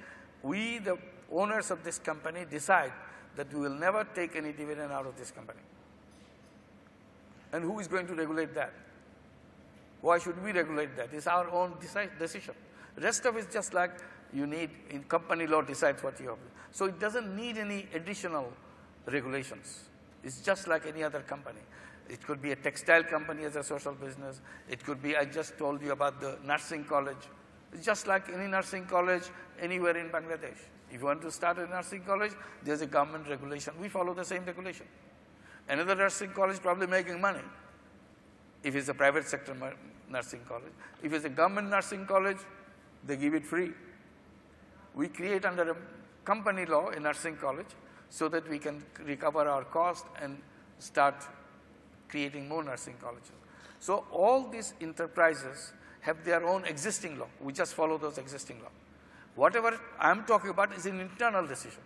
we, the owners of this company, decide that we will never take any dividend out of this company. And who is going to regulate that? Why should we regulate that? It's our own decision. The rest of it is just like you need, in company law decides what you have. So it doesn't need any additional regulations. It's just like any other company. It could be a textile company as a social business. It could be, I just told you about the nursing college. It's just like any nursing college anywhere in Bangladesh. If you want to start a nursing college, there's a government regulation. We follow the same regulation. Another nursing college probably making money if it's a private sector nursing college. If it's a government nursing college, they give it free. We create under a company law a nursing college so that we can recover our cost and start creating more nursing colleges. So all these enterprises have their own existing law. We just follow those existing law. Whatever I'm talking about is an internal decision.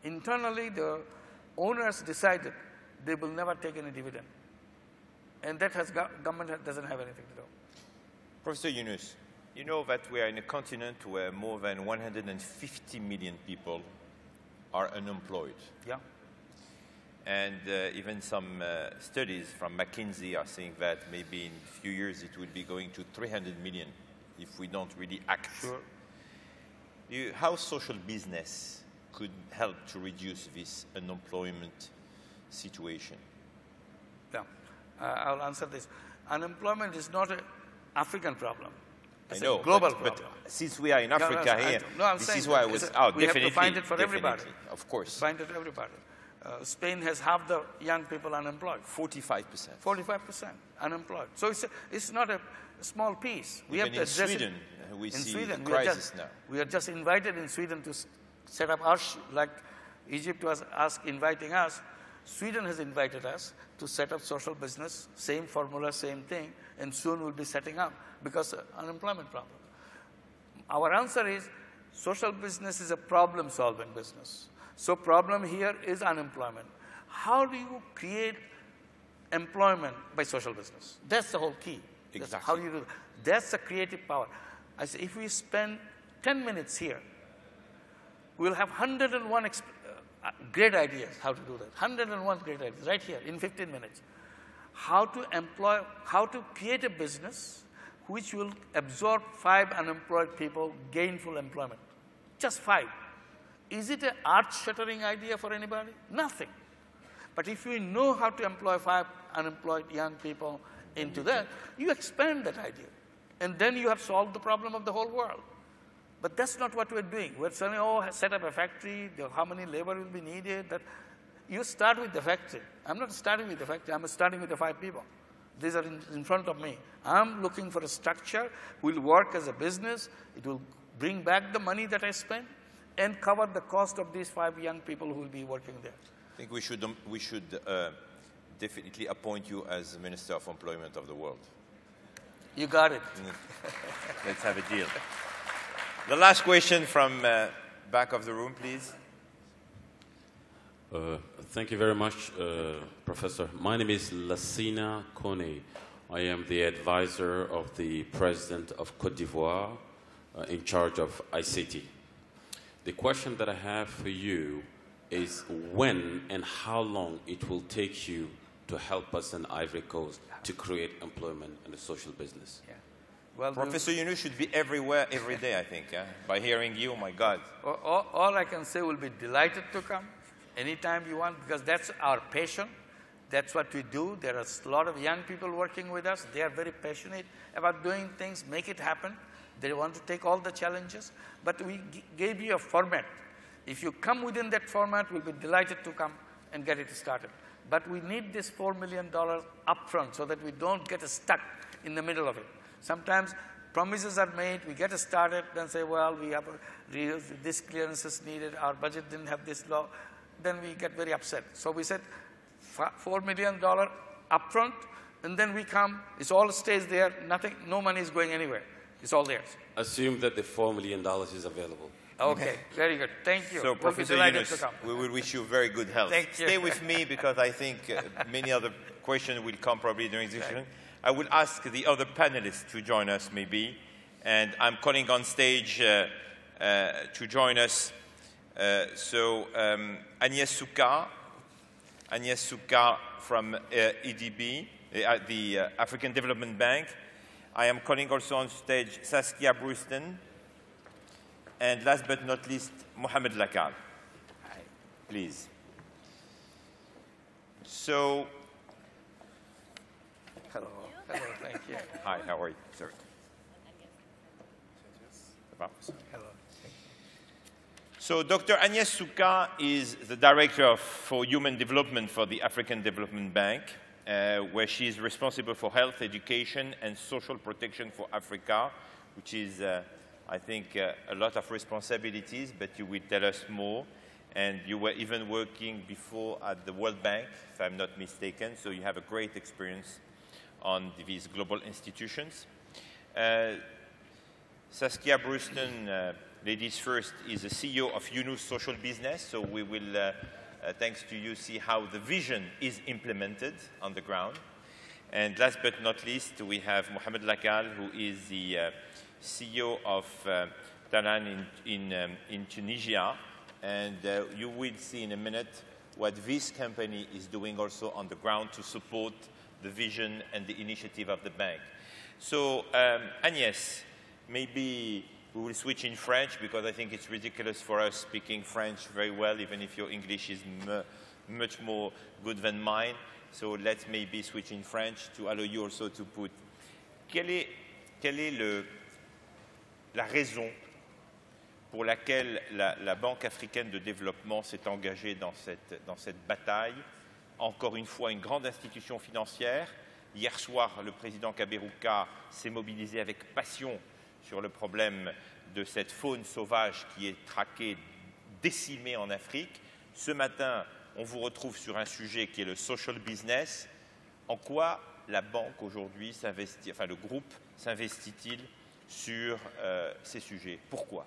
Internally, the owners decided they will never take any dividend. And that has government doesn't have anything to do. Professor Yunus, you know that we are in a continent where more than 150 million people are unemployed. Yeah. And even some studies from McKinsey are saying that maybe in a few years it will be going to 300 million if we don't really act. Sure. How social business could help to reduce this unemployment situation? Yeah, I'll answer this. Unemployment is not an African problem. It's I know, a global but problem. Since we are in Africa here, this is why I was out. We have to find it for everybody. Of course. Find it for everybody. Spain has half the young people unemployed. 45%. 45% unemployed. So it's not a small piece. We Even have to address Sweden, it. we in see Sweden, the crisis now. We are just invited in Sweden to set up our, like Egypt was inviting us. Sweden has invited us to set up social business, same formula, same thing, and soon we'll be setting up because unemployment problem. Our answer is social business is a problem-solving business. So problem here is unemployment. How do you create employment by social business? That's the whole key. Exactly. How do you do that? That's the creative power. I say if we spend 10 minutes here, we'll have 101 great ideas how to do that. 101 great ideas right here in 15 minutes. How to create a business which will absorb 5 unemployed people, gainful employment. Just 5. Is it an earth-shattering idea for anybody? Nothing. But if you know how to employ 5 unemployed young people into that, you expand that idea. And then you have solved the problem of the whole world. But that's not what we're doing. We're saying, oh, set up a factory, how many labor will be needed. That you start with the factory. I'm not starting with the factory, I'm starting with the 5 people. These are in front of me. I'm looking for a structure, will work as a business, it will bring back the money that I spent, and cover the cost of these 5 young people who will be working there. I think we should definitely appoint you as Minister of Employment of the world. You got it. Let's have a deal. The last question from back of the room, please. Thank you very much, Professor. My name is Lassina Kone. I am the advisor of the President of Côte d'Ivoire in charge of ICT. The question that I have for you is when and how long it will take you to help us in Ivory Coast to create employment in the social business. Yeah. Well, Professor Yunus should be everywhere, every day, I think. By hearing you, my God. All I can say, will be delighted to come anytime you want, because that's our passion. That's what we do. There are a lot of young people working with us. They are very passionate about doing things, make it happen. They want to take all the challenges. But we gave you a format. If you come within that format, we'll be delighted to come and get it started. But we need this $4 million upfront so that we don't get stuck in the middle of it. Sometimes promises are made, we get started, then say, well, we have this clearance is needed, our budget didn't have this law, then we get very upset. So we said $4 million upfront, and then we come, it all stays there, nothing, no money is going anywhere. It's all theirs. Assume that the $4 million is available. Okay, very good. Thank you. So, We'll Professor Yunus, we will wish you very good health. Thank you. Stay with me because I think many other questions will come probably during this session. I will ask the other panelists to join us maybe. And I'm calling on stage to join us. Agnès Souka from EDB, the African Development Bank. I am calling also on stage Saskia Brewston. And last but not least, Mohamed Lakal. Please. So, Hello, thank you. hi, how are you, sir? Hello. So Dr. Agnès Souka is the Director for Human Development for the African Development Bank, where she is responsible for health, education, and social protection for Africa, which is, I think, a lot of responsibilities, but you will tell us more. And you were even working before at the World Bank, if I'm not mistaken, so you have a great experience on these global institutions. Saskia Brewston, ladies first, is the CEO of Yunus Social Business, so we will, thanks to you, see how the vision is implemented on the ground. And last but not least, we have Mohamed Lakal, who is the CEO of Talan in Tunisia. And you will see in a minute what this company is doing also on the ground to support the vision and the initiative of the bank. So, Agnès, maybe we will switch in French because I think it's ridiculous for us speaking French very well, even if your English is much more good than mine. So let's maybe switch in French to allow you also to put. Quelle est la raison pour laquelle la Banque africaine de développement s'est engagée dans cette bataille? Encore une fois, une grande institution financière. Hier soir, le président Kaberuka s'est mobilisé avec passion sur le problème de cette faune sauvage qui est traquée, décimée en Afrique. Ce matin, on vous retrouve sur un sujet qui est le social business. En quoi la banque aujourd'hui s'investit, enfin le groupe s'investit-il sur ces sujets? Pourquoi?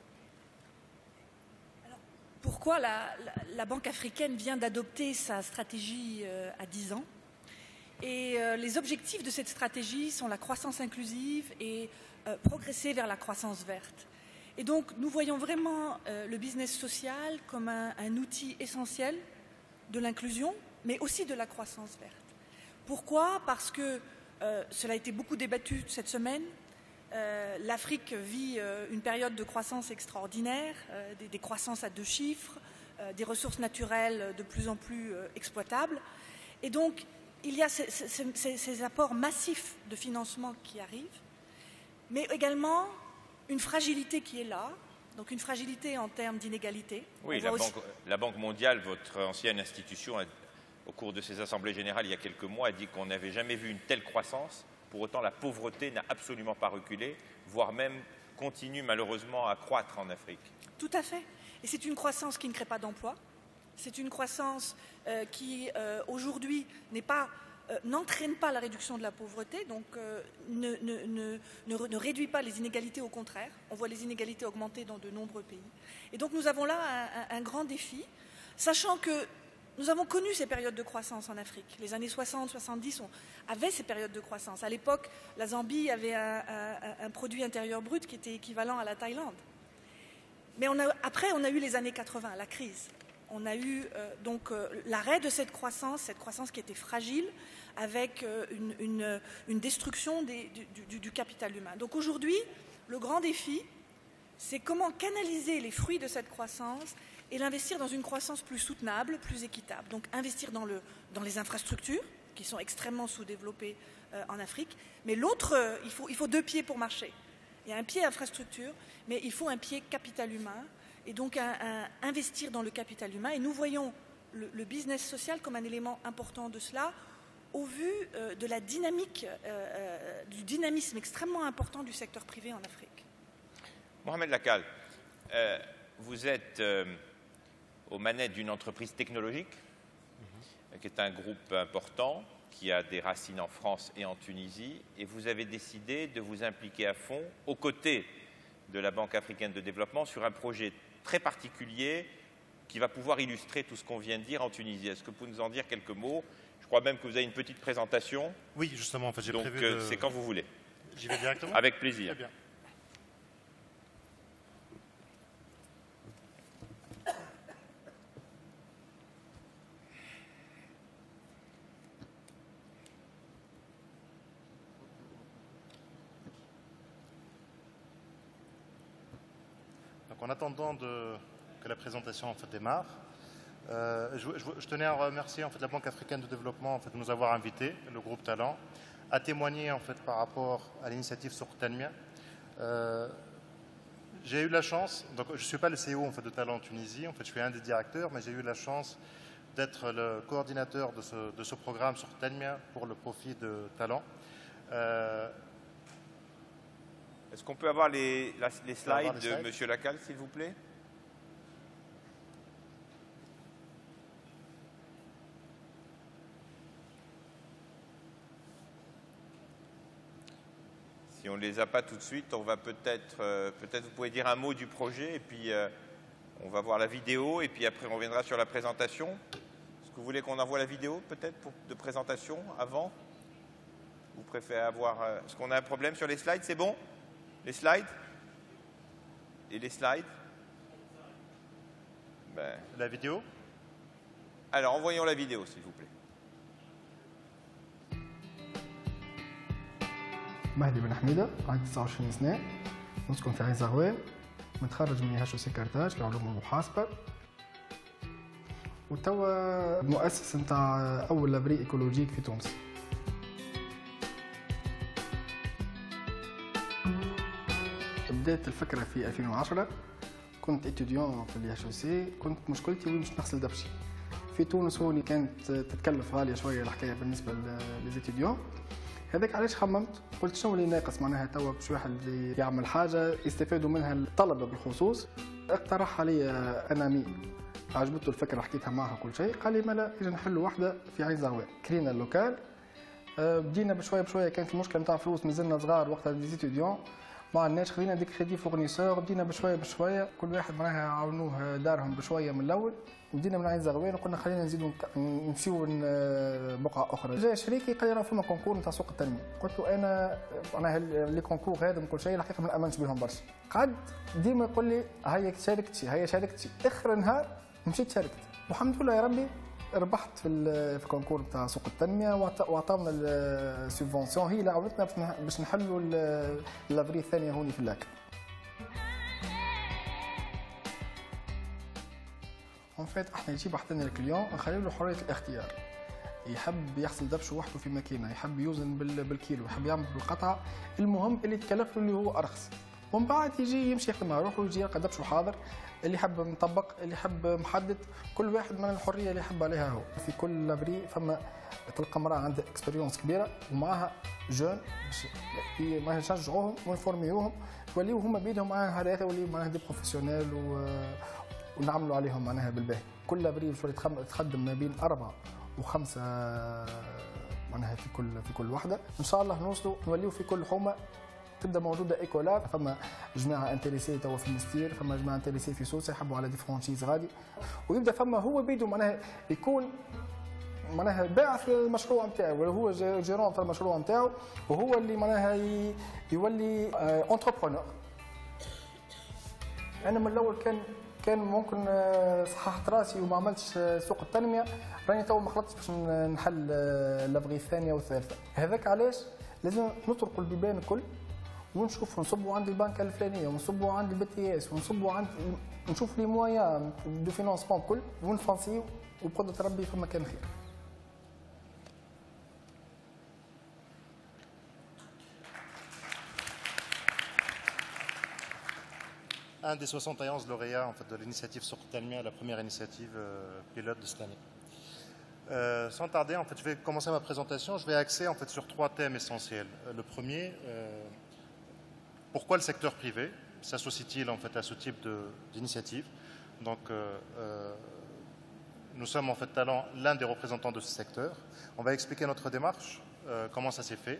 Pourquoi la Banque africaine vient d'adopter sa stratégie à 10 ans. Et les objectifs de cette stratégie sont la croissance inclusive et progresser vers la croissance verte. Et donc, nous voyons vraiment le business social comme un outil essentiel de l'inclusion, mais aussi de la croissance verte. Pourquoi? Parce que cela a été beaucoup débattu cette semaine. L'Afrique vit une période de croissance extraordinaire, des croissances à 2 chiffres, des ressources naturelles de plus en plus exploitables. Et donc, il y a ces apports massifs de financement qui arrivent, mais également une fragilité qui est là, donc une fragilité en termes d'inégalité. Oui, la Banque mondiale, votre ancienne institution, au cours de ses assemblées générales il y a quelques mois, a dit qu'on n'avait jamais vu une telle croissance. Pour autant, la pauvreté n'a absolument pas reculé, voire même continue malheureusement à croître en Afrique. Tout à fait. Et c'est une croissance qui ne crée pas d'emplois. C'est une croissance qui, aujourd'hui, n'entraîne pas la réduction de la pauvreté, donc ne réduit pas les inégalités, au contraire. On voit les inégalités augmenter dans de nombreux pays. Et donc nous avons là un grand défi, sachant que nous avons connu ces périodes de croissance en Afrique. Les années 60-70 avaient ces périodes de croissance. À l'époque, la Zambie avait un produit intérieur brut qui était équivalent à la Thaïlande. Mais après, on a eu les années 80, la crise. On a eu donc l'arrêt de cette croissance qui était fragile, avec une destruction du capital humain. Donc aujourd'hui, le grand défi, c'est comment canaliser les fruits de cette croissance et l'investir dans une croissance plus soutenable, plus équitable. Donc investir dans les infrastructures, qui sont extrêmement sous-développées en Afrique. Mais l'autre, il faut deux pieds pour marcher. Il y a un pied infrastructure, mais il faut un pied capital humain. Et donc investir dans le capital humain. Et nous voyons le business social comme un élément important de cela, au vu de la dynamique, du dynamisme extrêmement important du secteur privé en Afrique. Mohamed Lakal, vous êtes aux manettes d'une entreprise technologique, qui est un groupe important, qui a des racines en France et en Tunisie, et vous avez décidé de vous impliquer à fond, aux côtés de la Banque africaine de développement, sur un projet très particulier qui va pouvoir illustrer tout ce qu'on vient de dire en Tunisie. Est-ce que vous pouvez nous en dire quelques mots? Je crois même que vous avez une petite présentation. Oui, justement, en fait, j'ai prévu. Donc, c'est quand vous voulez. J'y vais directement? Avec plaisir. Très bien. Donc, en attendant que la présentation en fait, démarre, je tenais à remercier en fait, la Banque africaine de développement en fait, de nous avoir invités, le groupe Talent, à témoigner en fait, par rapport à l'initiative sur Tanmia. J'ai eu la chance, donc je ne suis pas le CEO en fait, de Talent en Tunisie, en fait, je suis un des directeurs, mais j'ai eu la chance d'être le coordinateur de ce programme sur Tanmia pour le profit de Talent. Est-ce qu'on peut avoir les slides de M. Lakal, s'il vous plaît? Si on ne les a pas tout de suite, on va peut-être vous pouvez dire un mot du projet, et puis on va voir la vidéo, et puis après on reviendra sur la présentation. Est-ce que vous voulez qu'on envoie la vidéo, peut-être, de présentation, avant? Vous préférez avoir... Est-ce qu'on a un problème sur les slides? C'est bon? Les slides? Et les slides? Ben... La vidéo? Alors, envoyons la vidéo, s'il vous plaît. مهدي بن حميدة، عندي 29 سنة، نسكن في عين زغوان، متخرج من هاشو سكرتاج في علوم المحاسبة، وتوا مؤسس نتاع أول لابري إيكولوجيك في تونس. بدأت الفكرة في 2010، كنت إتيديون في الHEC، كنت مشكلتي وين باش نغسل دبشي. في تونس هوني كانت تتكلف غالية شوية الحكاية بالنسبة للإتيديون. هذاك علاش خممت قلت شنو اللي ناقص معناها توا باش واحد يعمل حاجه يستفادوا منها الطلبه بالخصوص. اقترح علي انا امين، عجبته الفكره، حكيتها معها كل شيء، قال لي مالا اجي نحلوا وحده في عين زغوان. كرينا اللوكال، بدينا بشويه بشويه، كانت المشكله نتاع فلوس، مازلنا صغار وقتها دي ستوديون، ما عندناش، خذينا ديك كريدي فورنيسور، بدينا بشويه بشويه، كل واحد معناها عاونوه دارهم بشويه من الاول، بدينا من عين زغوان وقلنا خلينا نزيدوا نمشيو بقعه اخرى. جا شريكي قال لي راه فما كونكور نتاع سوق التنميه، قلت له انا لي كونكور هذم كل شيء الحقيقه ما نامنش بهم برشا. قعد ديما يقول لي هيا شاركتي، اخر نهار مشيت شاركت، والحمد لله يا ربي ربحت في الكونكور نتاع سوق التنميه، وعطاونا السبفونسيون، هي اللي عاونتنا باش نحلوا لافري الثانيه هوني في اللاك. اون فيت احنا نجيب حتى الكليون نخلي له حريه الاختيار، يحب يغسل دبشه وحده في مكانه، يحب يوزن بالكيلو، يحب يعمل بالقطعه، المهم اللي يتكلف له اللي هو ارخص، ومن بعد يجي يمشي يخدم على روحه ويجي يلقى دبشه حاضر، اللي يحب مطبق، اللي يحب محدد، كل واحد من الحريه اللي يحب عليها هو. في كل لابري فما تلقى امراه عندها اكسبيريونس كبيره ومعها جون باش نشجعوهم ونفورميوهم، يوليو هما بيدهم معناها هذا يوليو معناها دي بروفيسيونيل ونعملوا عليهم معناها بالباهي. كل لابري تخدم ما بين 4 و5 معناها في كل وحده، ان شاء الله نوصلوا نوليو في كل حومه تبدا موجوده ايكولات. فما جماعه انتريسي توا في المستير، فما جماعه انتريسي في سوسه يحبوا على دي فرانشيز غادي، ويبدا فما هو بيدو معناها يكون معناها باعث المشروع نتاعو، ولا هو جيرون تاع المشروع نتاعو، وهو اللي معناها يولي انتربرونور. انا من الاول كان ممكن صححت راسي وما عملتش سوق التنميه، راني تو ما خلطتش باش نحل لافغي الثانيه والثالثه. هذاك علاش لازم نطرقوا البيبان الكل ونشوفوا، نصبوا عند البنكه الفلانيه، ونصبوا عند البي تي اس، ونصبوا عند نشوف لي مويان دو فينانسمون كل ونفانسيو وبقدرة ربي في مكان خير. Un des 71 lauréats en fait, de l'initiative sur Tanmia, la première initiative pilote de cette année. Sans tarder, en fait, je vais commencer ma présentation. Je vais axer en fait, sur 3 thèmes essentiels. Le premier, pourquoi le secteur privé s'associe-t-il en fait, à ce type d'initiative? Donc, nous sommes en fait Talent l'un des représentants de ce secteur. On va expliquer notre démarche, comment ça s'est fait.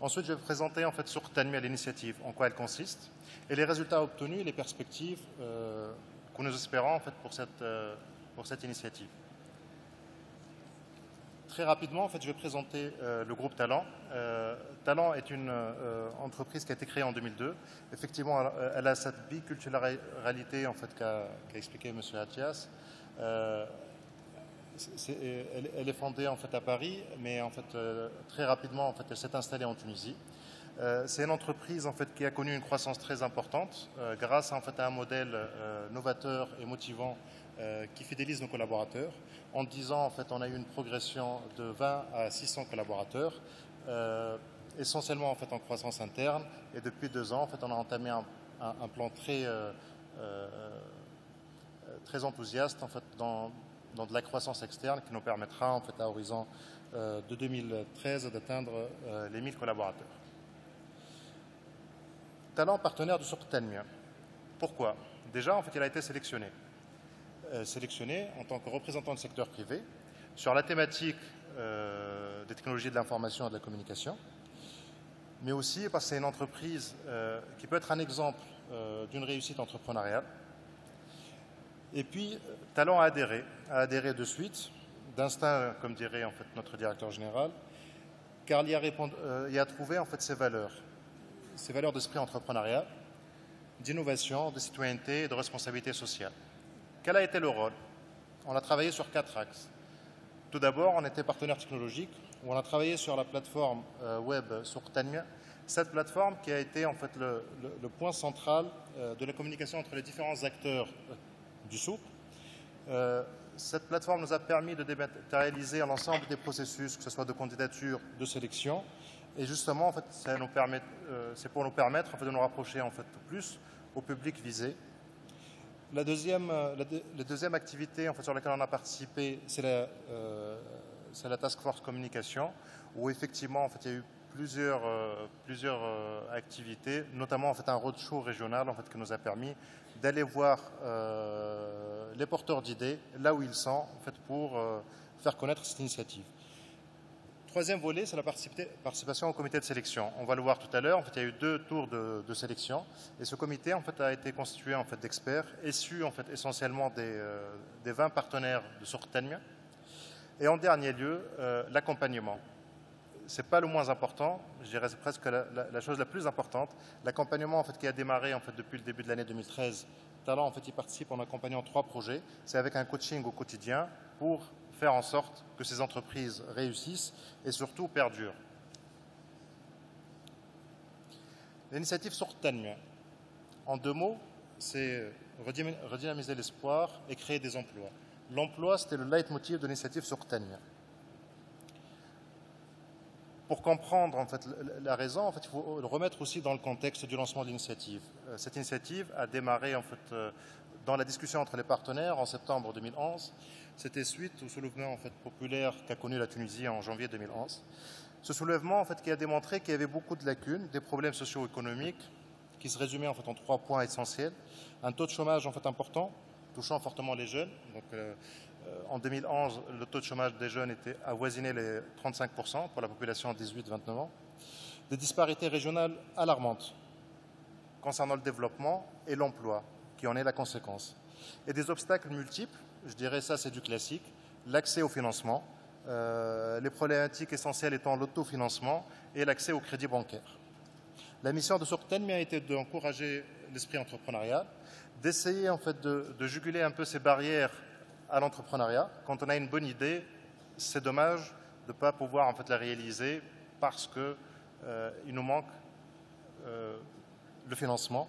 Ensuite, je vais présenter en fait, sur Tanmia l'initiative, en quoi elle consiste, et les résultats obtenus et les perspectives que nous espérons en fait, pour cette initiative. Très rapidement, en fait, je vais présenter le groupe Talent. Talent est une entreprise qui a été créée en 2002. Effectivement, elle a cette biculturalité en fait, qu'a expliqué M. Athias. Elle est fondée en fait, à Paris, mais en fait, très rapidement, en fait, elle s'est installée en Tunisie. C'est une entreprise en fait, qui a connu une croissance très importante grâce en fait, à un modèle novateur et motivant qui fidélise nos collaborateurs. En 10 ans, en fait, on a eu une progression de 20 à 600 collaborateurs, essentiellement en, fait, en croissance interne. Et depuis 2 ans, en fait, on a entamé un plan très enthousiaste en fait, dans de la croissance externe qui nous permettra en fait, à horizon de 2013 d'atteindre les 1000 collaborateurs. Talent partenaire de Tanmia. Pourquoi? Déjà, en fait, il a été sélectionné. Sélectionné en tant que représentant du secteur privé sur la thématique des technologies de l'information et de la communication, mais aussi parce que c'est une entreprise qui peut être un exemple d'une réussite entrepreneuriale. Et puis, Talent a adhéré de suite, d'instinct, comme dirait en fait, notre directeur général, car il y a trouvé en fait, ses valeurs d'esprit entrepreneurial, d'innovation, de citoyenneté et de responsabilité sociale. Quel a été le rôle? On a travaillé sur 4 axes. Tout d'abord, on était partenaire technologique, où on a travaillé sur la plateforme web sur Tanmia, cette plateforme qui a été en fait, le point central de la communication entre les différents acteurs du souk. Cette plateforme nous a permis de dématérialiser l'ensemble des processus, que ce soit de candidature, de sélection. Et justement, en fait, c'est pour nous permettre en fait, de nous rapprocher en fait, plus au public visé. La deuxième activité en fait, sur laquelle on a participé, c'est la Task Force Communication, où effectivement, en fait, il y a eu plusieurs activités, notamment en fait, un roadshow régional en fait, qui nous a permis d'aller voir les porteurs d'idées là où ils sont en fait, pour faire connaître cette initiative. Troisième volet, c'est la participation au comité de sélection. On va le voir tout à l'heure. En fait, il y a eu 2 tours de sélection. Et ce comité en fait, a été constitué en fait, d'experts, issus en fait, essentiellement des 20 partenaires de Tanmia. Et en dernier lieu, l'accompagnement. Ce n'est pas le moins important, je dirais c'est presque la chose la plus importante. L'accompagnement en fait, qui a démarré en fait, depuis le début de l'année 2013. Talent en fait, il participe en accompagnant 3 projets. C'est avec un coaching au quotidien pour faire en sorte que ces entreprises réussissent et surtout perdurent. L'initiative sur Tanmia, en 2 mots, c'est redynamiser l'espoir et créer des emplois. L'emploi, c'était le leitmotiv de l'initiative sur Tanmia. Pour comprendre en fait, la raison, en fait, il faut le remettre aussi dans le contexte du lancement de l'initiative. Cette initiative a démarré en fait, dans la discussion entre les partenaires en septembre 2011. C'était suite au soulèvement en fait, populaire qu'a connu la Tunisie en janvier 2011. Ce soulèvement en fait, qui a démontré qu'il y avait beaucoup de lacunes, des problèmes socio-économiques qui se résumaient en, fait, en 3 points essentiels. Un taux de chômage en fait, important, touchant fortement les jeunes. Donc, en 2011, le taux de chômage des jeunes était avoisiné les 35% pour la population de 18-29 ans. Des disparités régionales alarmantes concernant le développement et l'emploi, qui en est la conséquence. Et des obstacles multiples, je dirais ça c'est du classique, l'accès au financement, les problématiques essentielles étant l'autofinancement et l'accès au crédit bancaire. La mission de Tanmia a été d'encourager l'esprit entrepreneurial, d'essayer en fait, de juguler un peu ces barrières à l'entrepreneuriat. Quand on a une bonne idée, c'est dommage de ne pas pouvoir en fait, la réaliser parce qu'il nous manque le financement.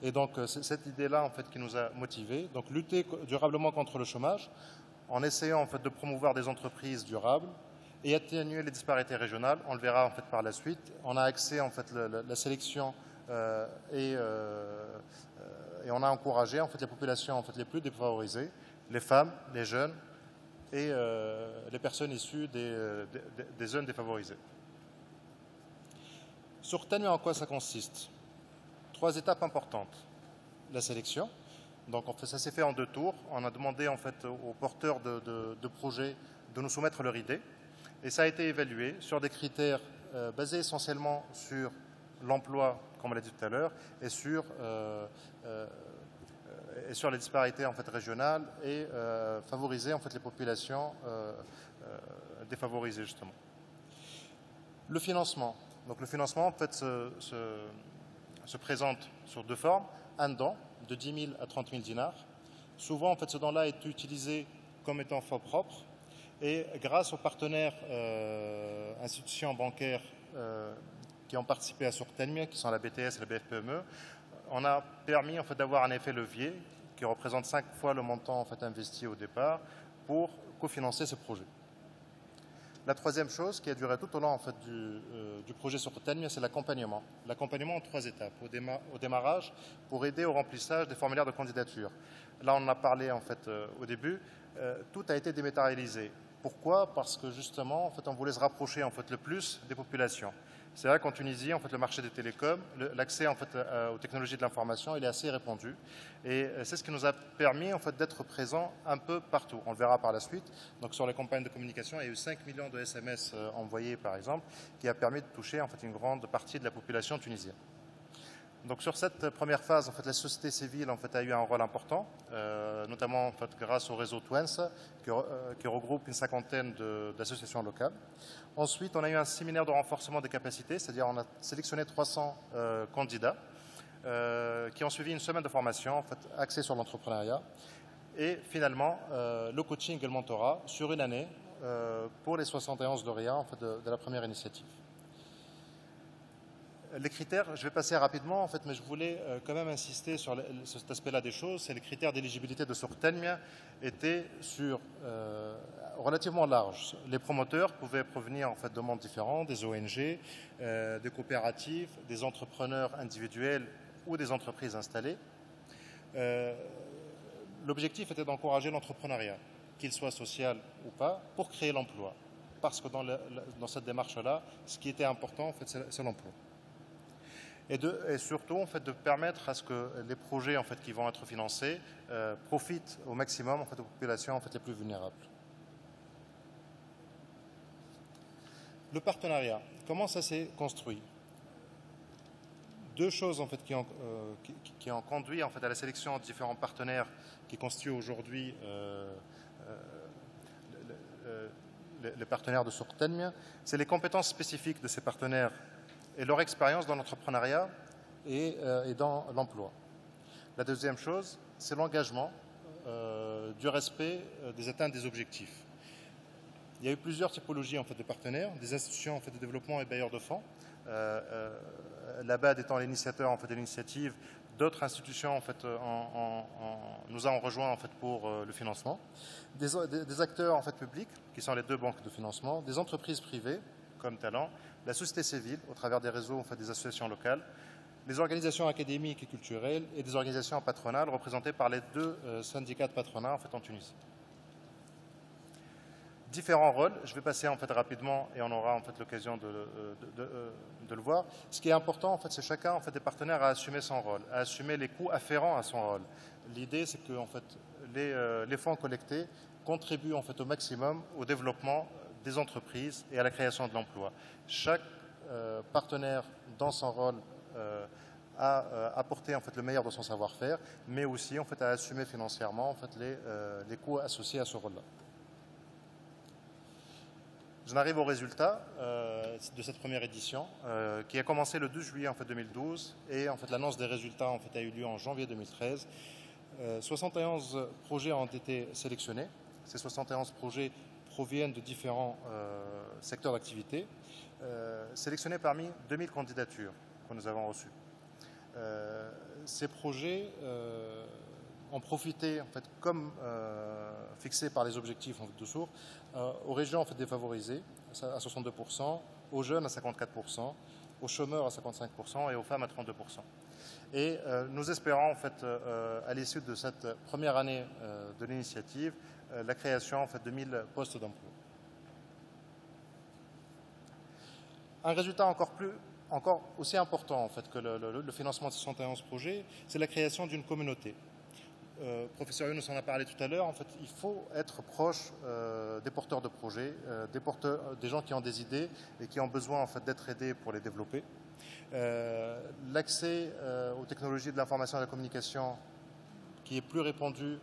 Et donc, c'est cette idée-là, en fait, qui nous a motivés. Donc, lutter durablement contre le chômage, en essayant, en fait, de promouvoir des entreprises durables et atténuer les disparités régionales. On le verra, en fait, par la suite. On a axé, en fait, la sélection et on a encouragé, en fait, les populations, en fait, les plus défavorisées, les femmes, les jeunes et les personnes issues des zones défavorisées. Sur Tanmia, en quoi ça consiste? 3 étapes importantes. La sélection. Donc, en fait, ça s'est fait en 2 tours. On a demandé, en fait, aux porteurs de projets de nous soumettre leur idée. Et ça a été évalué sur des critères basés essentiellement sur l'emploi, comme on l'a dit tout à l'heure, et sur les disparités, en fait, régionales et favoriser, en fait, les populations défavorisées, justement. Le financement. Donc, le financement, en fait, se présente sur 2 formes. Un don de 10 000 à 30 000 dinars. Souvent, en fait, ce don-là est utilisé comme étant fonds propres. Et grâce aux partenaires institutions bancaires qui ont participé à Tanmia, qui sont la BTS et la BFPME, on a permis, en fait, d'avoir un effet levier qui représente 5 fois le montant, en fait, investi au départ pour cofinancer ce projet. La 3e chose qui a duré tout au long, en fait, du projet sur Tanmia, c'est l'accompagnement. L'accompagnement en 3 étapes. Au démarrage, pour aider au remplissage des formulaires de candidature. Là, on en a parlé, en fait, au début. Tout a été dématérialisé. Pourquoi? Parce que justement, en fait, on voulait se rapprocher, en fait, le plus des populations. C'est vrai qu'en Tunisie, en fait, le marché des télécoms, l'accès, en fait, aux technologies de l'information, il est assez répandu. Et c'est ce qui nous a permis, en fait, d'être présents un peu partout. On le verra par la suite. Donc, sur les campagnes de communication, il y a eu 5 millions de SMS envoyés, par exemple, qui a permis de toucher, en fait, une grande partie de la population tunisienne. Donc, sur cette première phase, en fait, la société civile, en fait, a eu un rôle important, notamment, en fait, grâce au réseau Twens, qui regroupe une 50aine d'associations locales. Ensuite, on a eu un séminaire de renforcement des capacités, c'est-à-dire on a sélectionné 300 candidats qui ont suivi une semaine de formation, en fait, axée sur l'entrepreneuriat. Et finalement, le coaching et le mentorat sur une année pour les 71 lauréats, en fait, de la première initiative. Les critères, je vais passer rapidement, en fait, mais je voulais quand même insister sur cet aspect-là des choses. C'est les critères d'éligibilité de Tanmia étaient relativement larges. Les promoteurs pouvaient provenir, en fait, de mondes différents, des ONG, des coopératives, des entrepreneurs individuels ou des entreprises installées. L'objectif était d'encourager l'entrepreneuriat, qu'il soit social ou pas, pour créer l'emploi. Parce que dans cette démarche-là, ce qui était important, en fait, c'est l'emploi. Et surtout, en fait, de permettre à ce que les projets, en fait, qui vont être financés profitent au maximum, en fait, aux populations, en fait, les plus vulnérables. Le partenariat, comment ça s'est construit? 2 choses, en fait, qui ont conduit, en fait, à la sélection de différents partenaires qui constituent aujourd'hui les partenaires de Tanmia. C'est les compétences spécifiques de ces partenaires et leur expérience dans l'entrepreneuriat et dans l'emploi. La 2e chose, c'est l'engagement du respect des atteintes des objectifs. Il y a eu plusieurs typologies, en fait, de partenaires, des institutions, en fait, de développement et bailleurs de fonds. La BAD étant l'initiateur, en fait, de l'initiative, d'autres institutions, en fait, nous ont rejoints, en fait, pour le financement. Des acteurs, en fait, publics, qui sont les 2 banques de financement, des entreprises privées, comme Talent, la société civile, au travers des réseaux, en fait, des associations locales, les organisations académiques et culturelles et des organisations patronales représentées par les 2 syndicats de patronat, en fait, en Tunisie. Différents rôles, je vais passer, en fait, rapidement et on aura, en fait, l'occasion de le voir. Ce qui est important, en fait, c'est chacun, en fait, des partenaires à assumer son rôle, à assumer les coûts afférents à son rôle. L'idée, c'est que, en fait, les fonds collectés contribuent, en fait, au maximum au développement des entreprises et à la création de l'emploi. Chaque partenaire, dans son rôle, a apporté, en fait, le meilleur de son savoir-faire, mais aussi, en fait, à assumer financièrement, en fait, les coûts associés à ce rôle-là. J'en arrive au résultat de cette première édition, qui a commencé le 12 juillet, en fait, 2012, et, en fait, l'annonce des résultats, en fait, a eu lieu en janvier 2013. 71 projets ont été sélectionnés. Ces 71 projets proviennent de différents secteurs d'activité, sélectionnés parmi 2000 candidatures que nous avons reçues. Ces projets ont profité, en fait, comme fixé par les objectifs en fait, de sourds, aux régions en fait, défavorisées à 62%, aux jeunes à 54%, aux chômeurs à 55% et aux femmes à 32%. Et nous espérons, en fait, à l'issue de cette première année de l'initiative, la création en fait, de 1000 postes d'emploi. Un résultat encore aussi important en fait, que le financement de 71 projets, c'est la création d'une communauté. Professeur Younous en a parlé tout à l'heure, en fait, il faut être proche des porteurs de projets, des gens qui ont des idées et qui ont besoin en fait, d'être aidés pour les développer. L'accès aux technologies de l'information et de la communication qui est plus répandu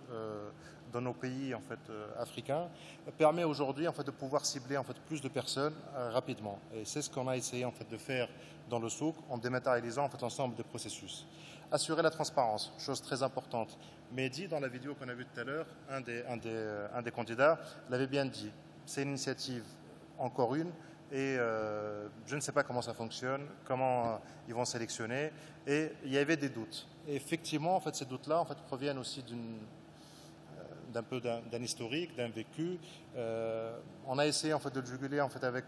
dans nos pays en fait, africains, permet aujourd'hui en fait, de pouvoir cibler en fait, plus de personnes rapidement. Et c'est ce qu'on a essayé en fait, de faire dans le souk en dématérialisant en fait, l'ensemble des processus. Assurer la transparence, chose très importante. Mehdi, dans la vidéo qu'on a vue tout à l'heure, un des candidats l'avait bien dit. C'est une initiative, encore une, et je ne sais pas comment ça fonctionne, comment ils vont sélectionner, et il y avait des doutes. Et effectivement, en fait, ces doutes-là en fait, proviennent aussi d'un peu d'un historique, d'un vécu. On a essayé en fait, de le juguler en fait, avec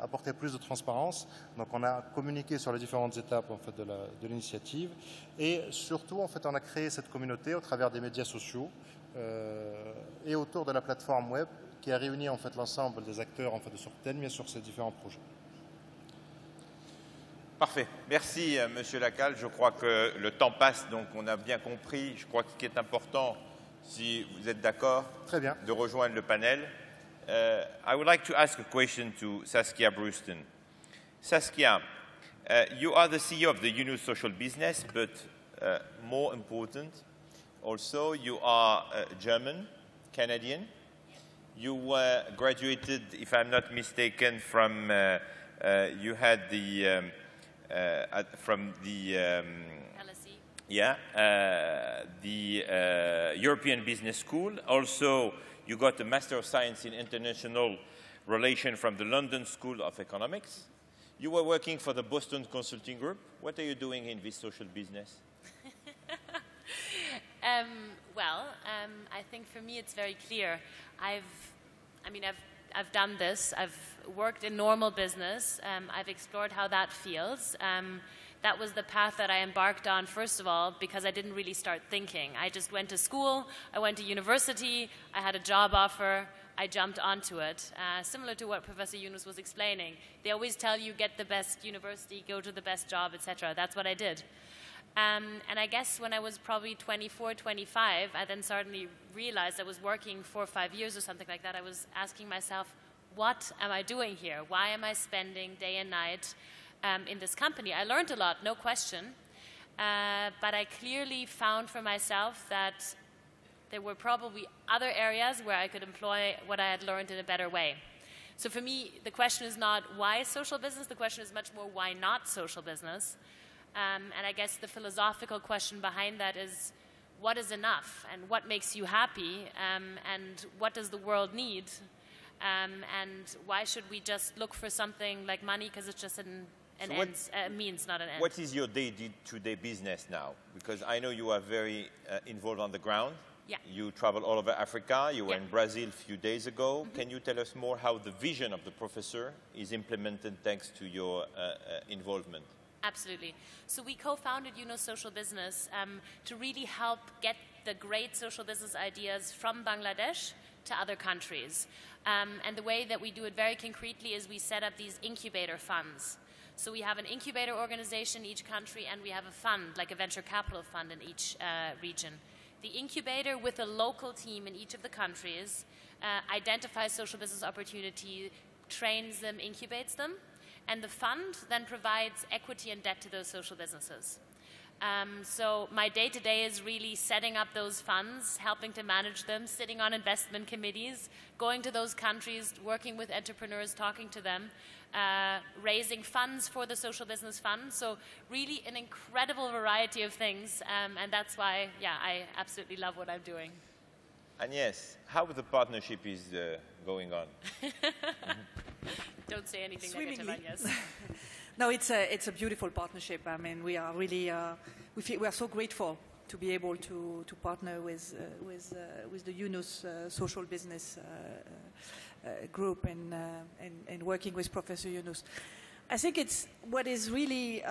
apporter plus de transparence. Donc on a communiqué sur les différentes étapes en fait, de l'initiative. Et surtout, en fait, on a créé cette communauté au travers des médias sociaux et autour de la plateforme web qui a réuni en fait, l'ensemble des acteurs en fait, de Sorten, mais sur ces différents projets. Parfait. Merci, Monsieur Lacal. Je crois que le temps passe, donc on a bien compris. Je crois que ce qui est important, si vous êtes d'accord, de rejoindre le panel. I would like to ask a question to Saskia Brewston. Saskia, you are the CEO of the Younous Social Business, but more important, also you are German, Canadian. You graduated, if I'm not mistaken, from you had the from the the European Business School. Also, you got a Master of Science in International Relations from the London School of Economics. You were working for the Boston Consulting Group. What are you doing in this social business? I think for me it's very clear. I've done this. I've worked in normal business. I've explored how that feels. That was the path that I embarked on, first of all, because I didn't really start thinking. I just went to school, I went to university, I had a job offer, I jumped onto it. Similar to what Professor Younous was explaining. They always tell you, get the best university, go to the best job, etc. That's what I did. And I guess when I was probably 24, 25, I then suddenly realized I was working 4 or 5 years or something like that. I was asking myself, what am I doing here? Why am I spending day and night in this company? I learned a lot, no question, but I clearly found for myself that there were probably other areas where I could employ what I had learned in a better way. So for me, the question is not why social business, the question is much more why not social business. And I guess the philosophical question behind that is, what is enough and what makes you happy and what does the world need? And why should we just look for something like money because it's just a means, not an end. What is your day-to-day business now? Because I know you are very involved on the ground. Yeah. You travel all over Africa. You were in Brazil a few days ago. Can you tell us more how the vision of the professor is implemented thanks to your involvement? Absolutely. So we co-founded Younous Social Business to really help get the great social business ideas from Bangladesh to other countries. And the way that we do it very concretely is we set up these incubator funds. So we have an incubator organization in each country, and we have a fund, like a venture capital fund in each region. The incubator, with a local team in each of the countries, identifies social business opportunity, trains them, incubates them, and the fund then provides equity and debt to those social businesses. So my day-to-day is really setting up those funds, helping to manage them, sitting on investment committees, going to those countries, working with entrepreneurs, talking to them, raising funds for the social business fund. So really an incredible variety of things, and that's why, I absolutely love what I'm doing. And yes, how the partnership is going on? Don't say anything negative, Agnes. No, it's a beautiful partnership. I mean, we are really we are so grateful to be able to partner with the Yunus social business group and working with Professor Yunus. I think it's what is really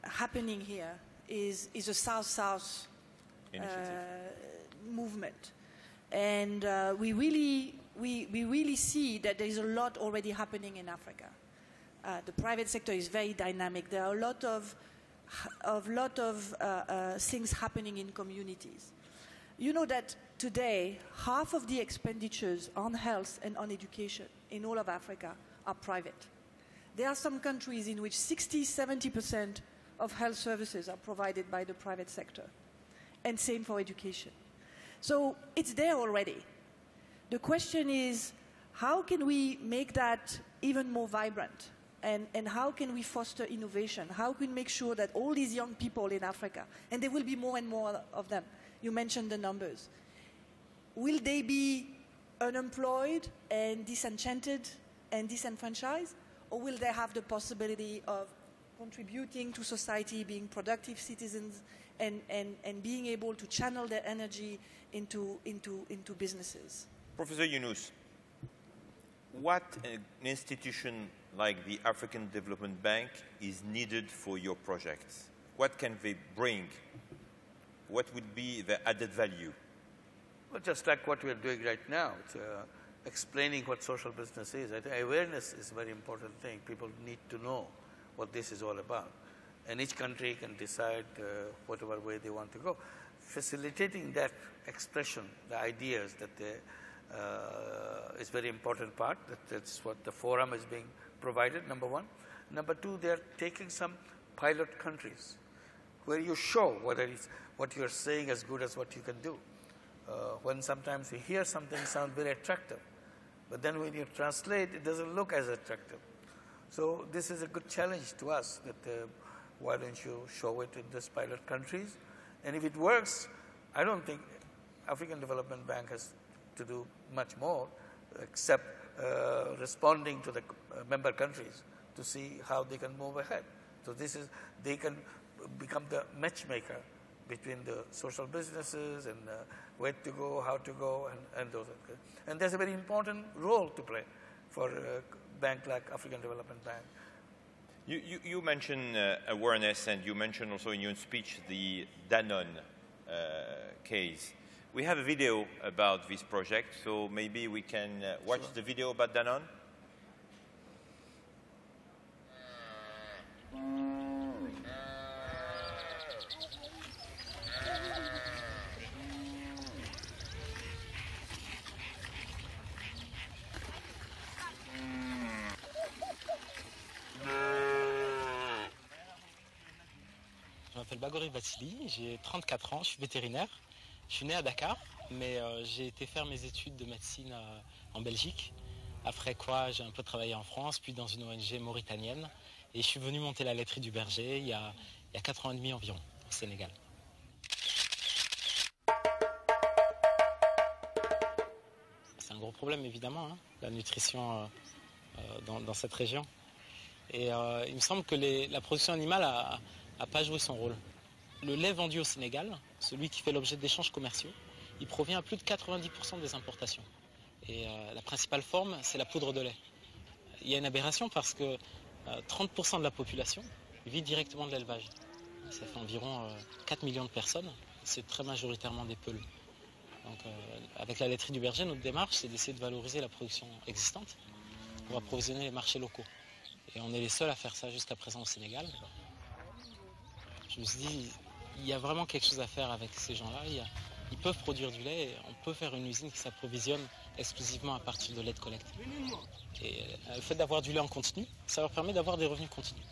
happening here is a South-South movement, and we really see that there is a lot already happening in Africa. The private sector is very dynamic. There are a lot of things happening in communities. You know that today, half of the expenditures on health and on education in all of Africa are private. There are some countries in which 60–70% of health services are provided by the private sector, and same for education. So it's there already. The question is, how can we make that even more vibrant? And how can we foster innovation? How can we make sure that all these young people in Africa, and there will be more and more of them, you mentioned the numbers, will they be unemployed and disenchanted and disenfranchised? Or will they have the possibility of contributing to society, being productive citizens, and being able to channel their energy into businesses? Professor Yunus, what an institution like the African Development Bank is needed for your projects? What can they bring? What would be the added value? Well, just like what we are doing right now, it's explaining what social business is. I think awareness is a very important thing. People need to know what this is all about. And each country can decide whatever way they want to go. Facilitating that expression, the ideas that is very important part. That's what the forum is being provided, number one. Number two, they are taking some pilot countries where you show whether it's what you are saying as good as what you can do. When sometimes we hear something sound very attractive, but then when you translate, it doesn't look as attractive. So this is a good challenge to us that why don't you show it in these pilot countries? And if it works, I don't think African Development Bank has to do much more except responding to the member countries to see how they can move ahead. So this is, they can become the matchmaker between the social businesses and where to go, how to go, and those. And there's a very important role to play for a bank like African Development Bank. You mentioned awareness, and you mentioned also in your speech the Danone case. We have a video about this project, so maybe we can watch the video about Danone. Je m'appelle Bagori Vatsili, j'ai 34 ans, je suis vétérinaire. Je suis né à Dakar, mais j'ai été faire mes études de médecine en Belgique. Après quoi, j'ai un peu travaillé en France, puis dans une ONG mauritanienne. Et je suis venu monter la laiterie du Berger il y a 4 ans et demi environ, au Sénégal. C'est un gros problème, évidemment, hein, la nutrition dans cette région. Et il me semble que la production animale n'a pas joué son rôle. Le lait vendu au Sénégal, celui qui fait l'objet d'échanges commerciaux, il provient à plus de 90% des importations. Et la principale forme, c'est la poudre de lait. Il y a une aberration parce que 30% de la population vit directement de l'élevage. Ça fait environ 4 millions de personnes, c'est très majoritairement des peuls. Donc avec la laiterie du Berger, notre démarche, c'est d'essayer de valoriser la production existante pour approvisionner les marchés locaux. Et on est les seuls à faire ça jusqu'à présent au Sénégal. Je me suis dit, il y a vraiment quelque chose à faire avec ces gens-là. Ils peuvent produire du lait et on peut faire une usine qui s'approvisionne exclusivement à partir de lait de collecte. Et le fait d'avoir du lait en continu, ça leur permet d'avoir des revenus continus.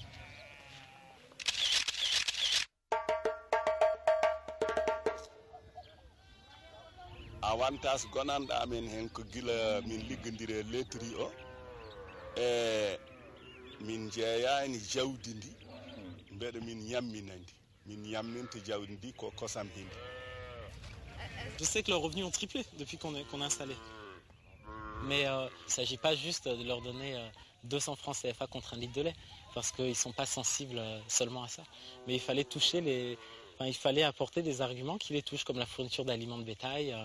Avantage gonanɗa amen hen ko gila min liggondiri laiterie o e min jeeyani jawdi ndi mbeɗa min yamminandi min yamminta jawdi ndi ko kosam hindi. Je sais que leurs revenus ont triplé depuis qu'on est installé. Mais il ne s'agit pas juste de leur donner 200 francs CFA contre un litre de lait, parce qu'ils ne sont pas sensibles seulement à ça. Mais il fallait toucher il fallait apporter des arguments qui les touchent, comme la fourniture d'aliments de bétail,